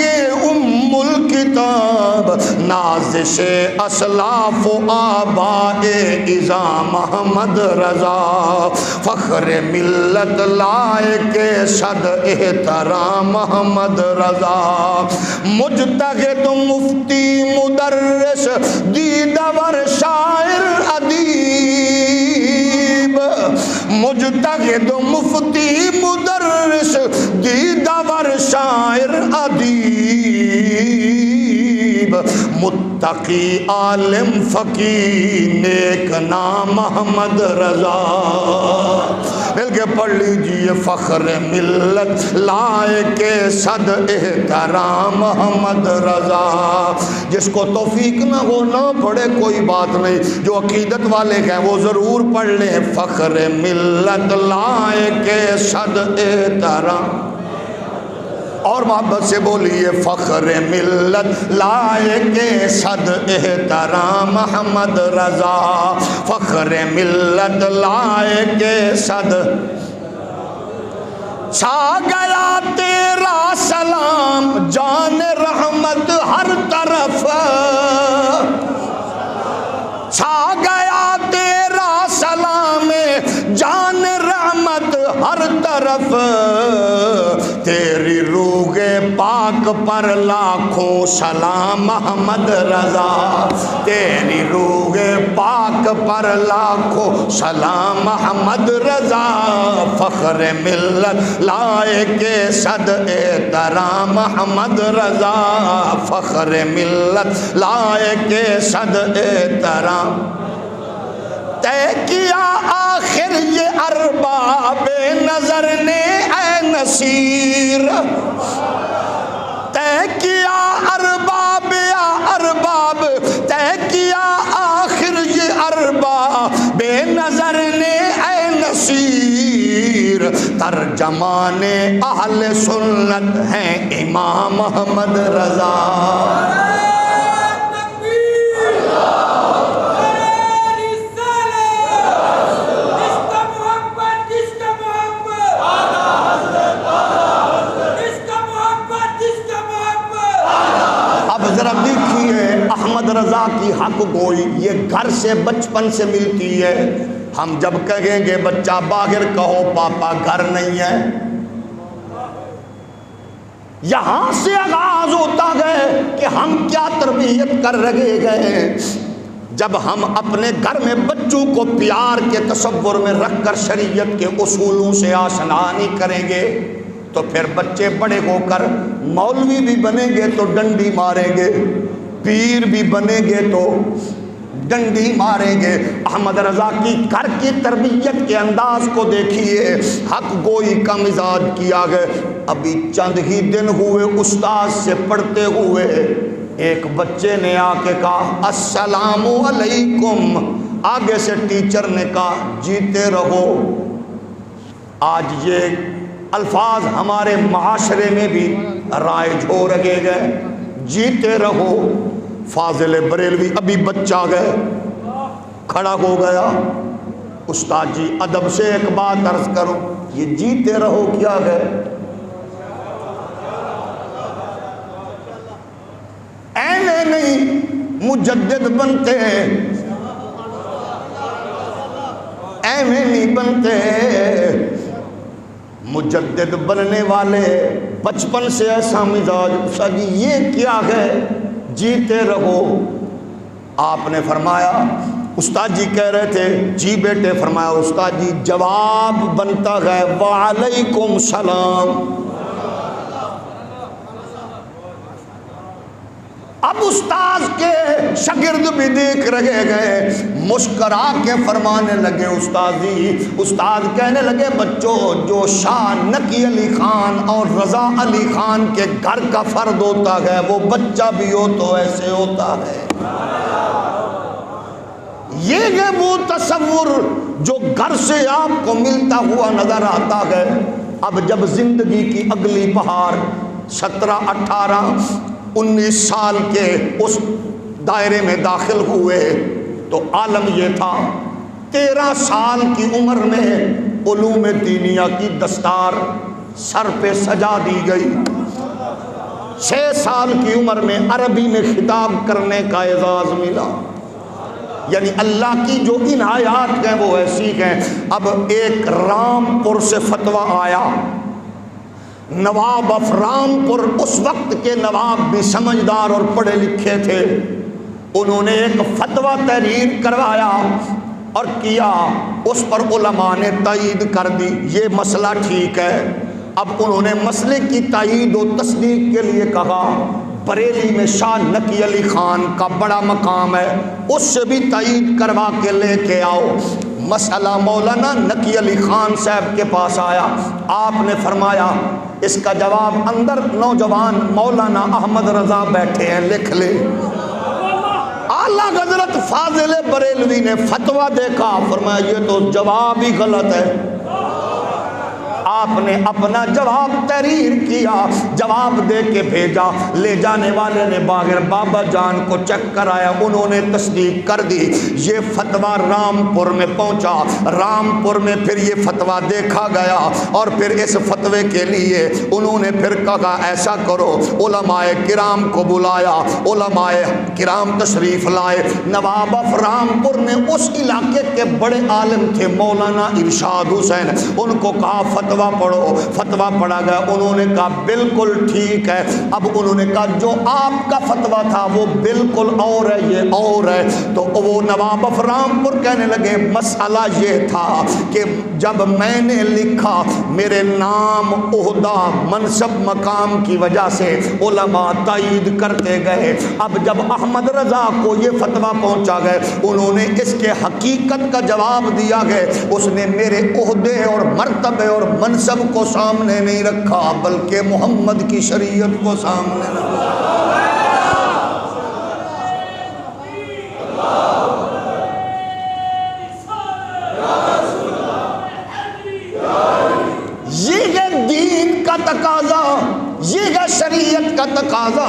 ام الکتاب، نازش اسلاف و آباء اعظام احمد رضا، فخر ملت لائق صد احترام احمد رضا، مجتہد مفتی مدرس دیدور شاعر ادیب، مجتہد مفتی مدرس دیدور شاعر ادیب، متقی عالم فقیہ نیک نام احمد رضا۔ مل کے پڑھ لیجیے، فخر ملت لائق صد احترام احمد رضا۔ جس کو توفیق نہ ہو نہ پڑھے کوئی بات نہیں، جو عقیدت والے ہیں وہ ضرور پڑھ لیں، فخر ملت لائق صد احترام، اور محبت سے بولیے، فخر ملت لائق صد احترام احمد رضا، فخر ملت لائق صد، چھا گیا تیرا سلام جان رحمت ہر طرف، چھا گیا تیرا سلام جان رحمت ہر طرف، تیری روح پاک پر لاکھوں سلام احمد رضا، تیری روح پاک پر لاکھوں سلام احمد رضا، فخر ملت لائق صد احترام احمد رضا، فخر ملت لائق صد احترام، طے کیا آخر یہ ارباب نظر نے اے نصیر، طے کیا ارباب یا ارباب، طے کیا آخر یہ ارباب نظر نے اے نصیر، ترجمان اہل سنت ہیں امام احمد رضا۔ احمد رضا کی حق گوئی یہ گھر سے بچپن سے ملتی ہے۔ ہم جب کہیں گے بچہ باہر کہو پاپا گھر نہیں ہے، یہاں سے آغاز ہوتا گئے کہ ہم کیا تربیت کر رہے گئے۔ جب ہم اپنے گھر میں بچوں کو پیار کے تصور میں رکھ کر شریعت کے اصولوں سے آشنا نہیں کریں گے تو پھر بچے بڑے ہو کر مولوی بھی بنیں گے تو ڈنڈی ماریں گے، پیر بھی بنیں گے تو ڈنڈی ماریں گے۔ احمد رضا کی گھر کی تربیت کے انداز کو دیکھیے، حق گوئی کا مزاج کیا گیا۔ ابھی چند ہی دن ہوئے استاد سے پڑھتے ہوئے، ایک بچے نے آ کے کہا السلام علیکم، آگے سے ٹیچر نے کہا جیتے رہو۔ آج یہ الفاظ ہمارے معاشرے میں بھی رائج ہو رہے گئے، جیتے رہو۔ فاضل بریلوی ابھی بچہ گئے، کھڑا ہو گیا، استاد جی ادب سے ایک بات عرض کرو، یہ جیتے رہو کیا گئے؟ اینے نہیں مجدد بنتے، اینے نہیں بنتے، مجدد بننے والے بچپن سے ایسا مزاج۔ استاد جی یہ کیا ہے؟ جیتے رہو۔ آپ نے فرمایا، استاد جی کہہ رہے تھے جی بیٹے، فرمایا استاد جی جواب بنتا ہے وعلیکم السلام۔ اب استاذ کے شاگرد بھی دیکھ رہے گئے، مسکرا کے فرمانے لگے استاذی، استاد کہنے لگے بچوں جو شاہ نقی علی خان اور رضا علی خان کے گھر کا فرد ہوتا ہے وہ بچہ بھی ہو تو ایسے ہوتا ہے۔ یہ ہے وہ تصور جو گھر سے آپ کو ملتا ہوا نظر آتا ہے۔ اب جب زندگی کی اگلی بہار 17 18 19 سال کے اس دائرے میں داخل ہوئے تو عالم یہ تھا 13 سال کی عمر میں علوم دینیہ کی دستار سر پہ سجا دی گئی، 6 سال کی عمر میں عربی میں خطاب کرنے کا اعزاز ملا۔ یعنی اللہ کی جو عنایات ہیں وہ ایسی ہیں۔ اب ایک رامپور سے فتویٰ آیا، نواب آف رامپور اس وقت کے نواب بھی سمجھدار اور پڑھے لکھے تھے، انہوں نے ایک فتویٰ تحریر کروایا اور کیا، اس پر علماء نے تائید کر دی یہ مسئلہ ٹھیک ہے۔ اب انہوں نے مسئلے کی تائید و تصدیق کے لیے کہا بریلی میں شاہ نقی علی خان کا بڑا مقام ہے، اس سے بھی تائید کروا کے لے کے آؤ۔ مسئلہ مولانا نقی علی خان صاحب کے پاس آیا، آپ نے فرمایا اس کا جواب اندر نوجوان مولانا احمد رضا بیٹھے ہیں، لکھ لے۔ اعلیٰ حضرت فاضل بریلوی نے فتویٰ دیکھا، فرمایا یہ تو جواب ہی غلط ہے۔ آپ نے اپنا جواب تحریر کیا، جواب دے کے بھیجا، لے جانے والے نے باغر بابا جان کو چیک کرایا، انہوں نے تصدیق کر دی۔ یہ فتویٰ رامپور میں پہنچا، رامپور میں پھر یہ فتویٰ دیکھا گیا اور پھر اس فتوے کے لیے انہوں نے پھر کہا ایسا کرو، علماء کرام کو بلایا، علماء کرام تشریف لائے۔ نواب آف رامپور نے اس علاقے کے بڑے عالم تھے مولانا ارشاد حسین، ان کو کہا فتویٰ پڑھو، فتویٰ پڑھا گیا، انہوں نے کہا بالکل ٹھیک ہے۔ اب انہوں نے کہا جو آپ کا فتویٰ تھا وہ بالکل اور ہے، یہ اور ہے۔ تو وہ نواب آف رامپور کہنے لگے مسئلہ یہ تھا کہ جب میں نے لکھا میرے نام عہدہ منصب مقام کی وجہ سے علماء تائید کرتے گئے، اب جب احمد رضا کو یہ فتویٰ پہنچا گئے انہوں نے اس کے حقیقت کا جواب دیا گئے، اس نے میرے عہدے اور مرتبے اور منصب کو سامنے نہیں رکھا بلکہ محمد کی شریعت کو سامنے رکھا۔ یہ ہے دین کا تقاضا، یہ ہے شریعت کا تقاضا۔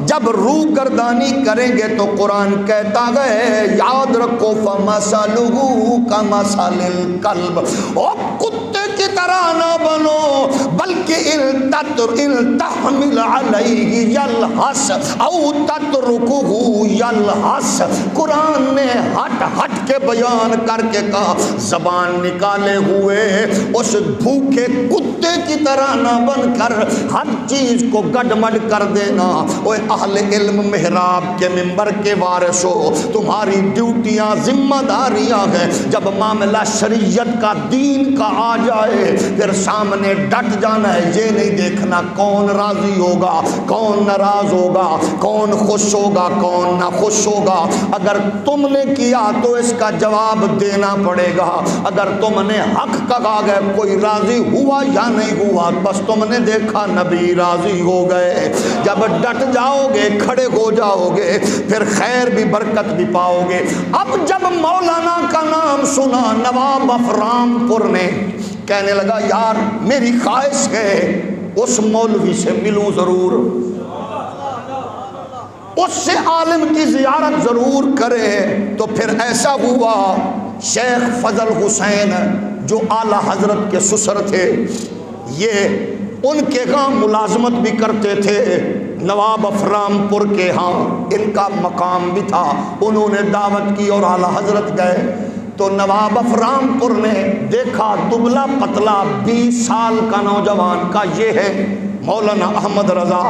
جب روح گردانی کریں گے تو قرآن کہتا ہے یاد رکھو فَمَثَلُهُ كَمَثَلِ الْكَلْبِ، او کتے کی طرح نہ بنو بلکہ التحمل علیہ یلحس او تترکہ یلحس۔ قرآن نے ہٹ ہٹ کے بیان کر کے کہا زبان نکالے ہوئے اس بھوکے کتے کی طرح نہ بن کر ہر چیز کو گڈمڈ کر دینا۔ اوے اہل علم محراب کے منبر کے وارث ہو، تمہاری ڈیوٹیاں ذمہ داریاں ہیں، جب معاملہ شریعت کا دین کا آ جائے پھر سامنے ڈٹ جانا ہے، یہ نہیں دیکھنا کون راضی ہوگا کون ناراض ہوگا، کون خوش ہوگا کون نہ خوش ہوگا۔ اگر تم نے کیا تو اس کا جواب دینا پڑے گا، اگر تم نے حق کہا گیا کوئی راضی ہوا یا نہیں ہوا بس تم نے دیکھا نبی راضی ہو گئے۔ جب ڈٹ جاؤ گے کھڑے ہو جاؤ گے پھر خیر بھی برکت بھی پاؤ گے۔ اب جب مولانا کا نام سنا نواب آف رامپور نے کہنے لگا یار میری خواہش ہے اس مولوی سے ملوں ضرور، اس سے عالم کی زیارت ضرور کرے۔ تو پھر ایسا ہوا شیخ فضل حسین جو اعلیٰ حضرت کے سسر تھے، یہ ان کے ہاں ملازمت بھی کرتے تھے، نواب آف رامپور کے ہاں ان کا مقام بھی تھا، انہوں نے دعوت کی اور اعلیٰ حضرت گئے تو نواب آف رامپور نے دیکھا دبلا پتلا 20 سال کا نوجوان کا یہ ہے مولانا احمد رضا۔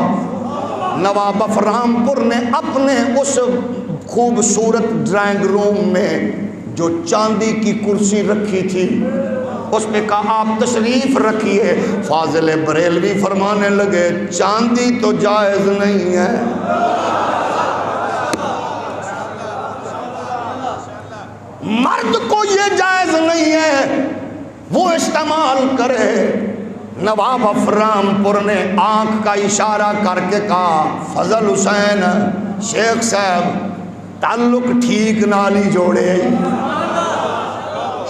نواب آف رامپور نے اپنے اس خوبصورت ڈرائنگ روم میں جو چاندی کی کرسی رکھی تھی اس پہ کہا آپ تشریف رکھیے۔ فاضل بریلوی فرمانے لگے چاندی تو جائز نہیں ہے، مرد کو یہ جائز نہیں ہے وہ استعمال کرے۔ نواب افرام پور نے آنکھ کا اشارہ کر کے کہا فضل حسین شیخ صاحب تعلق ٹھیک نالی جوڑے،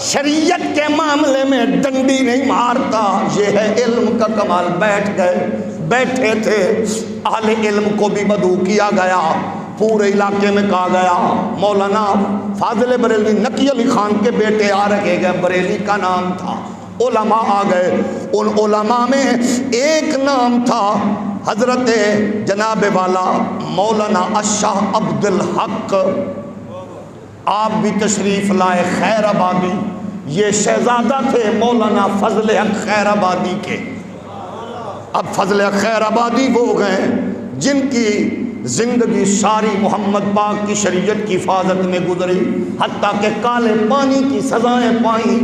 شریعت کے معاملے میں ڈنڈی نہیں مارتا، یہ ہے علم کا کمال۔ بیٹھ گئے، بیٹھے تھے، اہل علم کو بھی مدعو کیا گیا، پورے علاقے میں کہا گیا مولانا فاضل بریلوی نقی علی خان کے بیٹے آ رکھے گئے، بریلی کا نام تھا، علماء آ گئے۔ ان علماء میں ایک نام تھا حضرت جناب والا مولانا الشاہ عبد الحق، آپ بھی تشریف لائے خیر آبادی، یہ شہزادہ تھے مولانا فضل حق خیر آبادی کے۔ اب فضل حق خیر آبادی وہ گئے جن کی زندگی ساری محمد پاک کی شریعت کی حفاظت میں گزری، حتیٰ کہ کالے پانی کی سزائیں پائیں،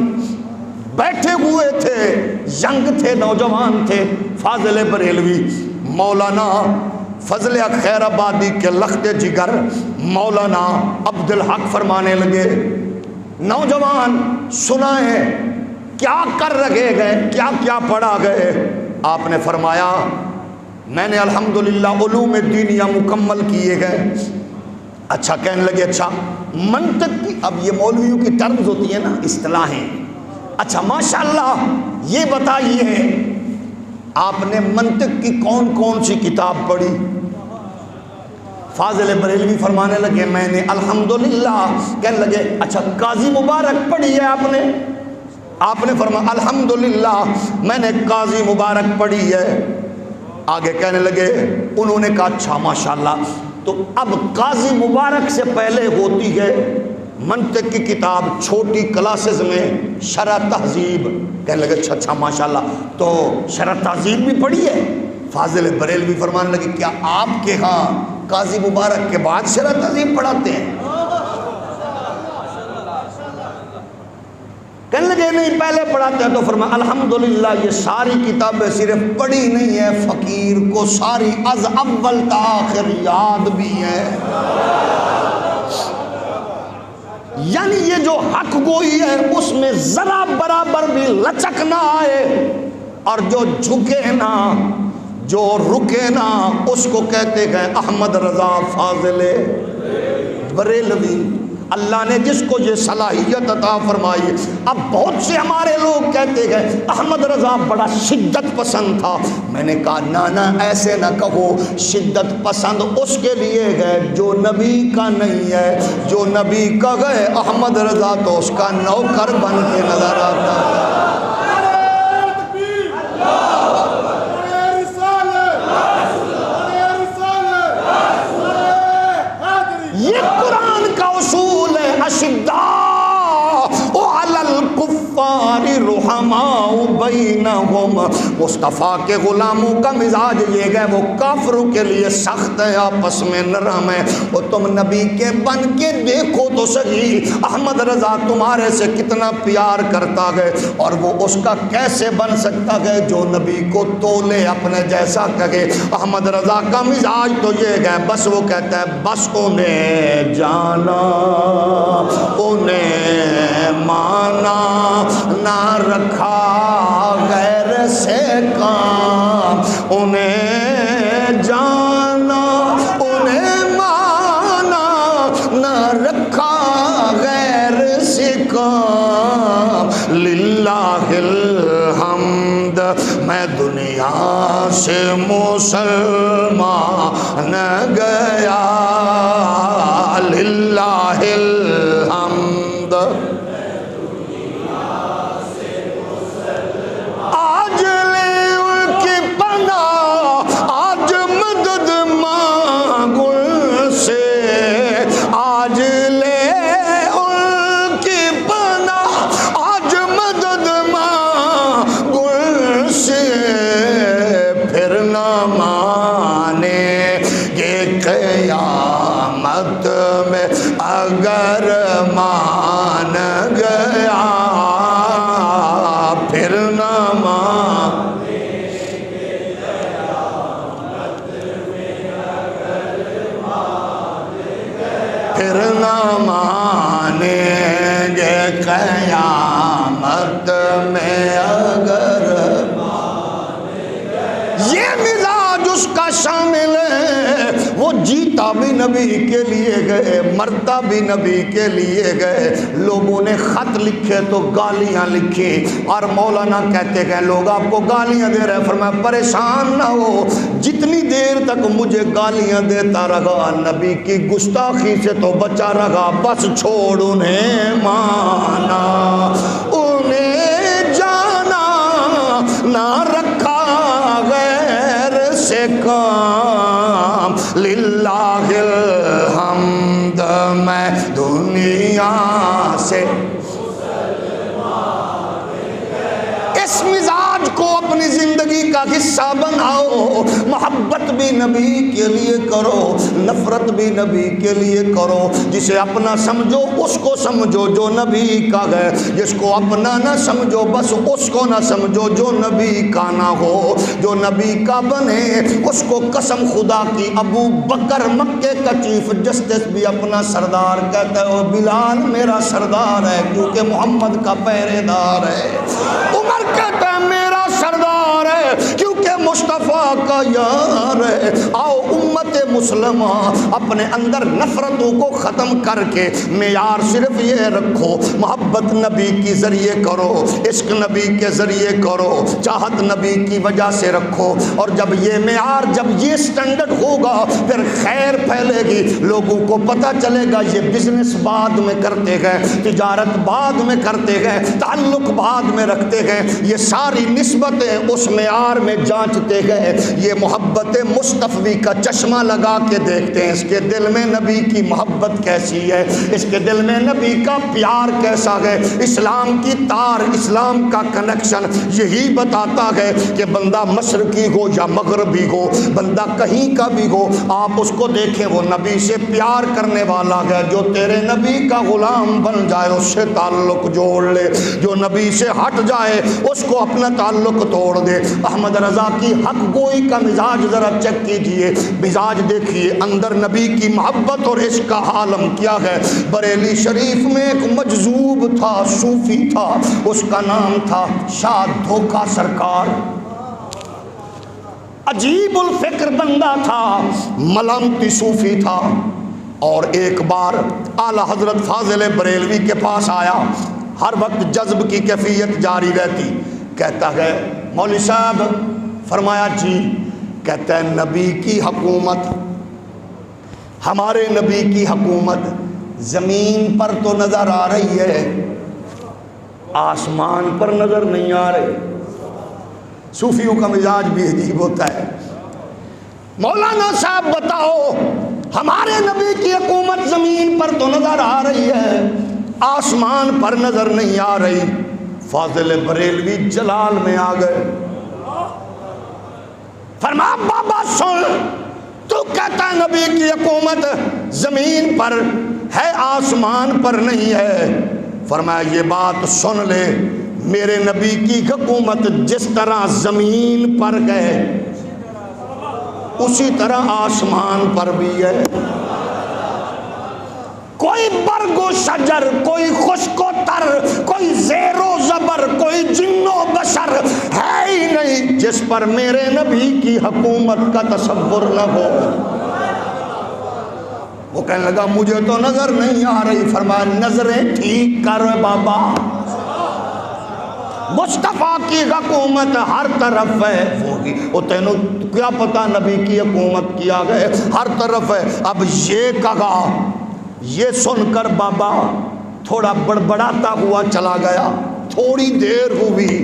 بیٹھے ہوئے تھے، ینگ تھے، نوجوان تھے۔ فاضل بریلوی مولانا فضل حق خیر آبادی کے لخت جگر مولانا عبد الحق فرمانے لگے نوجوان سنائیں کیا کر رکھے گئے، کیا کیا پڑھا گئے؟ آپ نے فرمایا میں نے الحمدللہ علوم دینیہ مکمل کیے گئے۔ اچھا کہنے لگے اچھا منطق کی، اب یہ مولویوں کی ٹرمز ہوتی ہیں نا، اصطلاحیں، اچھا ماشاءاللہ یہ بتائیے آپ نے منطق کی کون کون سی کتاب پڑھی؟ فاضل بریلوی فرمانے لگے میں نے الحمدللہ۔ کہنے لگے اچھا قاضی مبارک پڑھی ہے آپ نے؟ آپ نے فرمایا الحمدللہ میں نے قاضی مبارک پڑھی ہے۔ آگے کہنے لگے، انہوں نے کہا اچھا ماشاءاللہ، تو اب قاضی مبارک سے پہلے ہوتی ہے منطق کی کتاب چھوٹی کلاسز میں شرح تہذیب۔ کہنے لگے اچھا اچھا ماشاءاللہ، تو شرح تہذیب بھی پڑھی ہے؟ فاضل بریلوی فرمانے لگے کیا آپ کے ہاں قاضی مبارک کے بعد شرح تہذیب پڑھاتے ہیں؟ کہنے لگے نہیں پہلے پڑھاتے ہیں۔ تو فرمایا الحمدللہ یہ ساری کتابیں صرف پڑھی نہیں ہے، فقیر کو ساری از اول تا آخر یاد بھی ہے۔ یعنی یہ جو حق گوئی ہے اس میں ذرا برابر بھی لچک نہ آئے، اور جو جھکے نہ، جو رکے نہ، اس کو کہتے گئے احمد رضا فاضل بریلوی۔ اللہ نے جس کو یہ صلاحیت عطا فرمائی۔ اب بہت سے ہمارے لوگ کہتے گئے احمد رضا بڑا شدت پسند تھا۔ میں نے کہا نانا ایسے نہ کہو، شدت پسند اس کے لیے ہے جو نبی کا نہیں ہے، جو نبی کا گئے احمد رضا تو اس کا نوکر بن کے نظر آتا ہے۔ یہ قرآن کا اصول ہے، اشداء علی الکفار رحماء بینہم۔ مصطفیٰ کے غلاموں کا مزاج یہ ہے وہ کافروں کے لیے سخت ہے، آپس میں نرم ہے۔ اور تم نبی کے بن کے دیکھو تو صحیح، احمد رضا تمہارے سے کتنا پیار کرتا گئے، اور وہ اس کا کیسے بن سکتا گئے جو نبی کو تولے اپنے جیسا کہے۔ احمد رضا کا مزاج تو یہ ہے، بس وہ کہتا ہے بس انہیں جانا انہیں مانا، نہ رکھا غیر سے کام، انہیں جانا انہیں مانا، نہ رکھا غیر سے کام۔ للہ الحمد میں دنیا سے مسلمان گیا، للہ الحمد آج لے ان کی پناہ، آج مدد مانگو ان سے، آج لے ان کی پناہ، آج مدد مانگو ان سے، پھر نہ مانے گے قیامت میں اگر مان گیا، پھر نہ مانے گے قیامت میں اگر مان گیا، پھر نہ مانے جیتا بھی نبی کے لیے گئے، مرتا بھی نبی کے لیے گئے۔ لوگوں نے خط لکھے تو گالیاں لکھی، اور مولانا کہتے گئے لوگ آپ کو گالیاں دے رہے، فرمایا پریشان نہ ہو، جتنی دیر تک مجھے گالیاں دیتا رہا نبی کی گستاخی سے تو بچا رہا، بس چھوڑ انہیں مانا، انہیں جانا نہ رکھا غیر سے کام، للہ الحمد میں دنیا سے۔ اس مزاج کو اپنی زندگی کا حصہ بناؤ، محبت بھی نبی کے لیے کرو، نفرت بھی نبی کے لیے کرو، جسے اپنا سمجھو اس کو سمجھو جو نبی کا ہے، جس کو اپنا نہ سمجھو بس اس کو نہ سمجھو جو نبی کا نہ ہو، جو نبی کا بنے اس کو قسم خدا کی ابو بکر مکے کا چیف جسٹس بھی اپنا سردار کہتا ہے، بلال میرا سردار ہے کیونکہ محمد کا پہرے دار ہے، عمر کہتا ہے میرا سردار ہے کیونکہ مصطفیٰ کا یار ہے۔ آؤ امت مسلمہ اپنے اندر نفرتوں کو ختم کر کے معیار صرف یہ رکھو، محبت نبی کی ذریعے کرو، عشق نبی کے ذریعے کرو، چاہت نبی کی وجہ سے رکھو، اور جب یہ معیار، جب یہ سٹینڈرڈ ہوگا پھر خیر پھیلے گی، لوگوں کو پتہ چلے گا یہ بزنس بعد میں کرتے گئے، تجارت بعد میں کرتے گئے، تعلق بعد میں رکھتے گئے، یہ ساری نسبتیں اس معیار میں جانچتے گئے، یہ محبت مصطفی کا چشمہ لگا کے دیکھتے ہیں اس کے دل میں نبی کی محبت کیسی ہے، اس کے دل میں نبی کا پیار کیسا ہے۔ اسلام کی تار، اسلام کا کنیکشن یہی بتاتا ہے کہ بندہ مشرقی ہو یا مغربی ہو، بندہ کہیں کا بھی ہو، آپ اس کو دیکھیں وہ نبی سے پیار کرنے والا ہے، جو تیرے نبی کا غلام بن جائے اس سے تعلق جوڑ لے، جو نبی سے ہٹ جائے اس کو اپنا تعلق توڑ دے۔ احمد رضا کی حق گوئی کا مزاج ذرا چیک کیجئے، مزاج دیکھیے، اندر نبی کی محبت اور عشق کا عالم کیا ہے۔ بریلی شریف میں ایک مجذوب تھا، صوفی تھا، اس کا نام تھا شاہ دھوکا سرکار، عجیب الفکر بندہ تھا، ملامتی صوفی تھا، اور ایک بار اعلیٰ حضرت فاضل بریلوی کے پاس آیا، ہر وقت جذب کی کیفیت جاری رہتی، کہتا ہے مولوی صاحب، فرمایا جی، کہتا ہے نبی کی حکومت، ہمارے نبی کی حکومت زمین پر تو نظر آ رہی ہے، آسمان پر نظر نہیں آ رہی۔ صوفیوں کا مزاج بھی عجیب ہوتا ہے۔ مولانا صاحب بتاؤ، ہمارے نبی کی حکومت زمین پر تو نظر آ رہی ہے، آسمان پر نظر نہیں آ رہی۔ فاضل بریلوی جلال میں آ گئے، فرمایا بابا سن، تو کہتا نبی کی حکومت زمین پر ہے آسمان پر نہیں ہے، فرمایا یہ بات سن لے، میرے نبی کی حکومت جس طرح زمین پر ہے اسی طرح آسمان پر بھی ہے، کوئی برگ و شجر، کوئی خشک و تر، کوئی زیر و زبر، کوئی جن و بشر ہے ہی نہیں جس پر میرے نبی کی حکومت کا تصور نہ ہو۔ وہ کہنے لگا مجھے تو نظر نہیں آ رہی، فرمایا نظریں ٹھیک کر بابا، مصطفیٰ کی حکومت ہر طرف ہے، ہوگی وہ تینوں کیا پتا نبی کی حکومت کیا گئے ہر طرف ہے۔ اب یہ کہا، یہ سن کر بابا تھوڑا بڑبڑاتا ہوا چلا گیا، تھوڑی دیر ہوئی،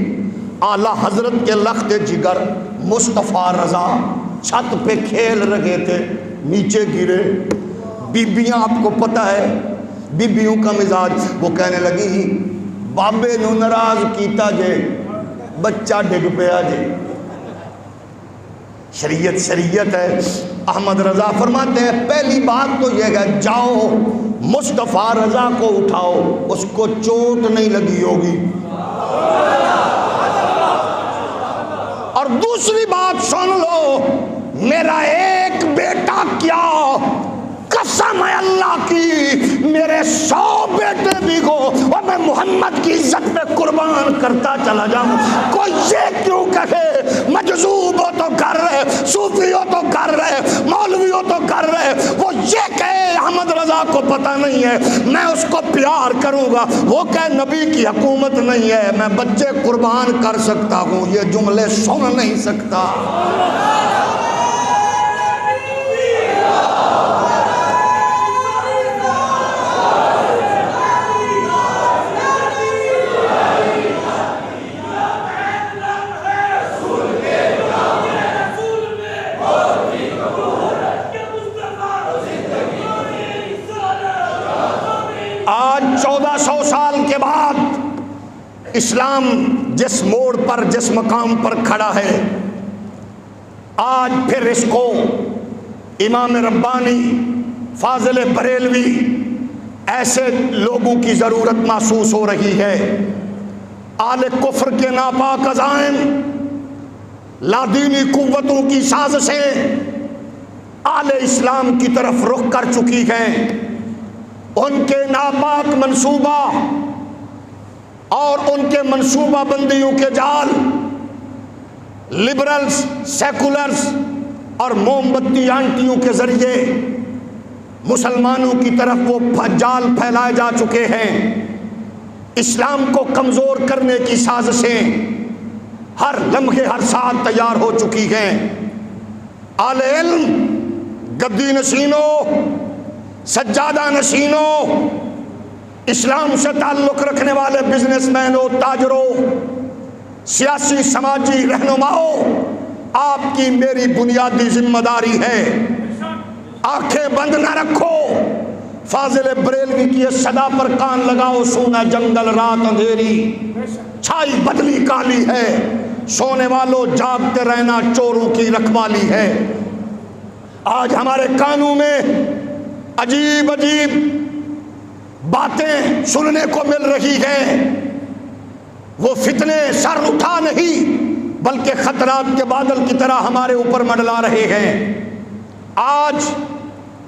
اعلیٰ حضرت کے لخت جگر مصطفیٰ رضا چھت پہ کھیل رہے تھے، نیچے گرے، بیبیاں آپ کو پتہ ہے بیبیوں کا مزاج، وہ کہنے لگی بابے نو ناراض کیتا جے بچہ ڈگ پیا جے، شریعت شریعت ہے۔ احمد رضا فرماتے ہیں پہلی بات تو یہ ہے جاؤ مصطفیٰ رضا کو اٹھاؤ، اس کو چوٹ نہیں لگی ہوگی، اور دوسری بات سن لو، میرا ایک بیٹا کیا قسم ہے اللہ کی، میرے 100 بیٹے بھی ہو اور میں محمد کی عزت پہ قربان کرتا چلا جاؤں۔ کوئی یہ کیوں کہے مجذوب ہو تو کر رہے، صوفی ہو تو کر رہے، مولوی ہو تو کر رہے، یہ کہے احمد رضا کو پتہ نہیں ہے میں اس کو پیار کروں گا، وہ کہے نبی کی حکومت نہیں ہے میں بچے قربان کر سکتا ہوں، یہ جملے سن نہیں سکتا۔ آج 1400 سال کے بعد اسلام جس موڑ پر جس مقام پر کھڑا ہے، آج پھر اس کو امام ربانی فاضل بریلوی ایسے لوگوں کی ضرورت محسوس ہو رہی ہے، آل کفر کے ناپاک عزائم، لادینی قوتوں کی سازشیں آل اسلام کی طرف رخ کر چکی ہیں، ان کے ناپاک منصوبہ اور ان کے منصوبہ بندیوں کے جال لبرلز، سیکولرز اور موم بتی آنٹیوں کے ذریعے مسلمانوں کی طرف وہ جال پھیلائے جا چکے ہیں۔ اسلام کو کمزور کرنے کی سازشیں ہر لمحے ہر ساتھ تیار ہو چکی ہیں۔ اہل علم، گدی نشینوں، سجادہ نشینوں، اسلام سے تعلق رکھنے والے بزنس مینوں، تاجروں، سیاسی سماجی رہنماؤں، آپ کی میری بنیادی ذمہ داری ہے، آنکھیں بند نہ رکھو، فاضل بریلوی کی اس صدا پر کان لگاؤ، سونا جنگل رات اندھیری، چھائی بدلی کالی ہے، سونے والوں جاگتے رہنا چوروں کی رکھوالی ہے۔ آج ہمارے کانوں میں عجیب عجیب باتیں سننے کو مل رہی ہیں، وہ فتنے سر اٹھا نہیں بلکہ خطرات کے بادل کی طرح ہمارے اوپر منڈلا رہے ہیں۔ آج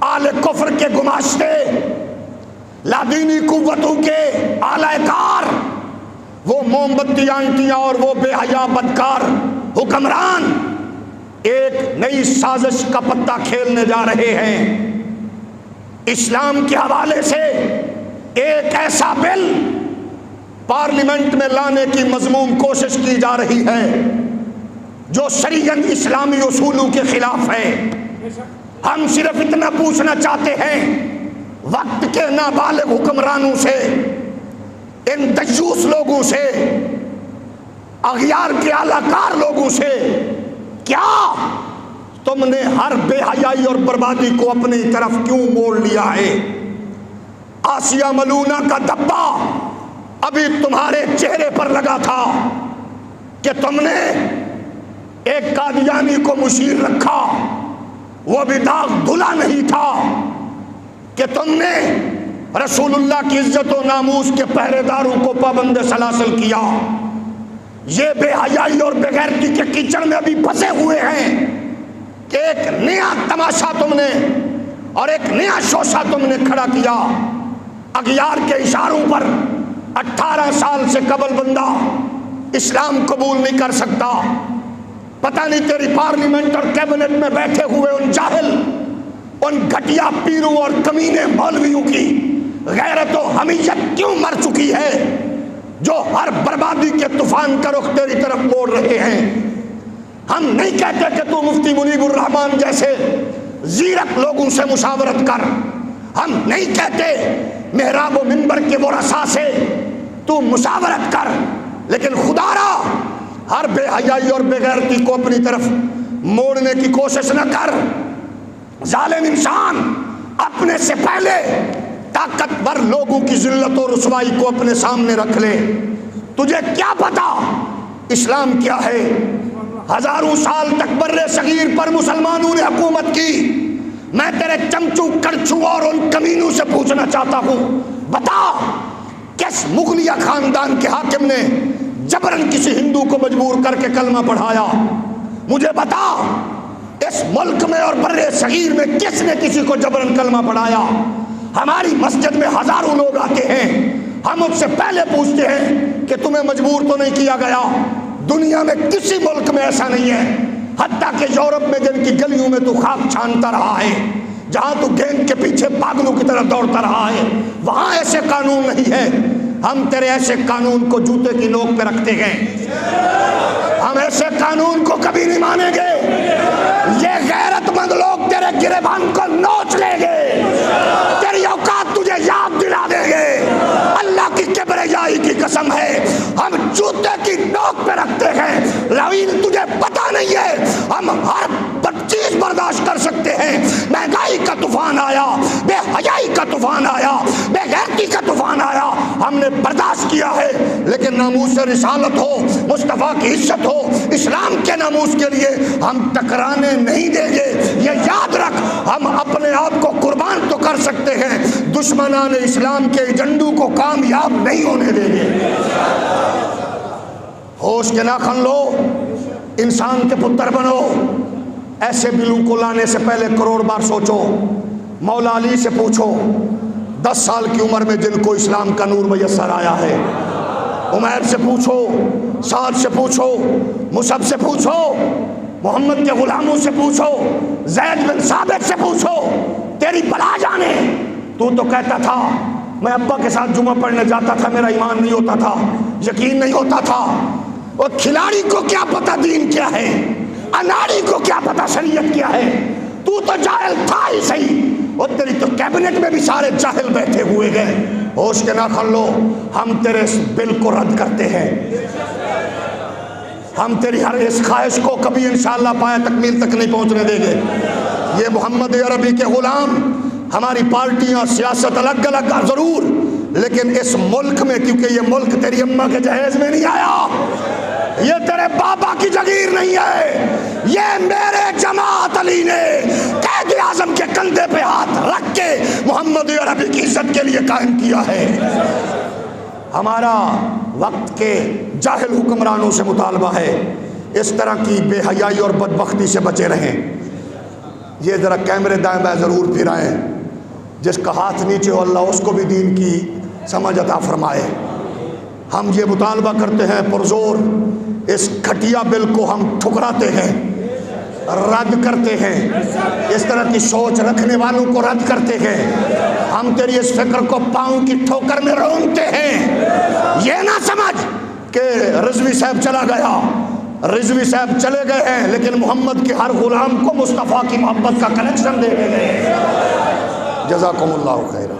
آل کفر کے گماشتے، لادینی قوتوں کے آلہ کار، وہ موم بتی آنٹیاں اور وہ بے حیا بدکار حکمران ایک نئی سازش کا پتہ کھیلنے جا رہے ہیں۔ اسلام کے حوالے سے ایک ایسا بل پارلیمنٹ میں لانے کی مذموم کوشش کی جا رہی ہے جو شریعت اسلامی اصولوں کے خلاف ہے۔ ہم صرف اتنا پوچھنا چاہتے ہیں وقت کے نابالغ حکمرانوں سے، ان دجوس لوگوں سے، اغیار کے اعلی کار لوگوں سے، کیا تم نے ہر بے حیائی اور بربادی کو اپنی طرف کیوں موڑ لیا ہے؟ آسیہ ملونہ کا دبا ابھی تمہارے چہرے پر لگا تھا کہ تم نے ایک قادیانی کو مشیر رکھا، وہ بھی داغ دھلا نہیں تھا کہ تم نے رسول اللہ کی عزت و ناموس کے پہرے داروں کو پابند سلاسل کیا۔ یہ بے حیائی اور بے غیرتی کے کیچڑ میں ابھی پھنسے ہوئے ہیں کہ ایک نیا تماشا تم نے اور ایک نیا شوشہ تم نے کھڑا کیا۔ اغیار کے اشاروں پر 18 سال سے قبل بندہ اسلام قبول نہیں کر سکتا۔ پتہ نہیں تیری پارلیمنٹ اور کیبنٹ میں بیٹھے ہوئے ان جاہل، ان گھٹیا پیروں اور کمینے مولویوں کی غیرت و حمیت کیوں مر چکی ہے جو ہر بربادی کے طوفان کا رخ تیری طرف موڑ رہے ہیں۔ ہم نہیں کہتے کہ تو مفتی منیب الرحمان جیسے زیرک لوگوں سے مشاورت کر، ہم نہیں کہتے محراب و منبر کے ورثاء سے تو مشاورت کر، لیکن خدا را ہر بے حیائی اور بے غیرتی کو اپنی طرف موڑنے کی کوشش نہ کر۔ ظالم انسان اپنے سے پہلے طاقتور لوگوں کی ذلت و رسوائی کو اپنے سامنے رکھ لے۔ تجھے کیا پتا اسلام کیا ہے؟ ہزاروں سال تک بر صغیر پر مسلمانوں نے حکومت کی۔ میں تیرے چمچو کڑچو اور ان کمینوں سے پوچھنا چاہتا ہوں، بتا کس مغلیہ خاندان کے حاکم نے جبرن کسی ہندو کو مجبور کر کے کلمہ پڑھایا؟ مجھے بتا اس ملک میں اور بر صغیر میں کس نے کسی کو جبرن کلمہ پڑھایا؟ ہماری مسجد میں ہزاروں لوگ آتے ہیں، ہم ان سے پہلے پوچھتے ہیں کہ تمہیں مجبور تو نہیں کیا گیا؟ دنیا میں کسی ملک میں ایسا نہیں ہے، حتیٰ کہ یورپ میں جن کی گلیوں میں تو خاک چھانتا رہا ہے، جہاں تو گینگ کے پیچھے پاگلوں کی طرح دوڑتا رہا ہے وہاں ایسے قانون نہیں ہے. ہم تیرے ایسے قانون کو جوتے کی نوک پہ رکھتے ہیں. ہم ایسے قانون کو کبھی نہیں مانیں گے. یہ غیرت مند لوگ تیرے گریبان کو نوچ لیں گے, تیری اوقات تجھے یاد دلا دیں گے. اللہ کی کبریائی کی قسم ہے, ہم جوتے کی نوک پہ رکھتے ہیں. لعین تجھے پتہ نہیں ہے, ہم ہر چیز برداشت کر سکتے ہیں. مہنگائی کا طوفان آیا, بے حیائی کا طوفان آیا, بے غیرتی کا طوفان آیا, ہم نے برداشت کیا ہے. لیکن ناموس رسالت ہو, مصطفیٰ کی عزت ہو, اسلام کے ناموس کے لیے ہم ٹکرانے نہیں دیں گے. یہ یاد رکھ, ہم اپنے آپ کو قربان تو کر سکتے ہیں, دشمنان اسلام کے ایجنڈوں کو کامیاب نہیں ہونے دیں گے. ہوش کے ناخن لو, انسان کے پتر بنو. ایسے بلو کو لانے سے پہلے کروڑ بار سوچو. مولا علی سے پوچھو, 10 سال کی عمر میں جن کو اسلام کا نور میسر آیا ہے. عمیر سے پوچھو, سعد سے پوچھو, مصعب سے پوچھو, محمد کے غلاموں سے پوچھو, زید بن ثابت سے پوچھو. تیری بلا جانے, تو کہتا تھا میں ابا کے ساتھ جمعہ پڑھنے جاتا تھا, میرا ایمان نہیں ہوتا تھا, یقین نہیں ہوتا تھا. اور کھلاڑی کو کیا پتا دین کیا ہے, اناڑی کو کیا پتا شریعت کیا ہے. تو جاہل تھا ہی صحیح, اور تیری تو کیبنٹ میں بھی سارے جاہل بیٹھے ہوئے گئے. ہوش کے ناخن لو, ہم تیرے اس بل کو رد کرتے ہیں. ہم تیری ہر اس خواہش کو کبھی انشاءاللہ پایا تکمیل تک نہیں پہنچنے دیں گے. یہ محمد عربی کے غلام, ہماری پارٹیاں سیاست الگ الگ ضرور, لیکن اس ملک میں, کیونکہ یہ ملک تیری اماں کے جہیز میں نہیں آیا, یہ تیرے بابا کی جگیر نہیں ہے, یہ میرے جماعت علی نے قائد اعظم کے کندھے پہ ہاتھ رکھ کے محمد عربی کی عزت کے لیے قائم کیا ہے. ہمارا وقت کے جاہل حکمرانوں سے مطالبہ ہے, اس طرح کی بے حیائی اور بدبختی سے بچے رہیں. یہ ذرا کیمرے دائیں بائیں ضرور پھرائیں. جس کا ہاتھ نیچے ہو اللہ اس کو بھی دین کی سمجھ عطا فرمائے. ہم یہ مطالبہ کرتے ہیں پرزور, اس گھٹیا بل کو ہم ٹھکراتے ہیں, رد کرتے ہیں. اس طرح کی سوچ رکھنے والوں کو رد کرتے ہیں. ہم تیری اس فکر کو پاؤں کی ٹھوکر میں رونتے ہیں. یہ نہ سمجھ کہ رضوی صاحب چلا گیا, رضوی صاحب چلے گئے ہیں, لیکن محمد کے ہر غلام کو مصطفیٰ کی محبت کا کنیکشن دے گئے. جزاکم اللہ خیرا.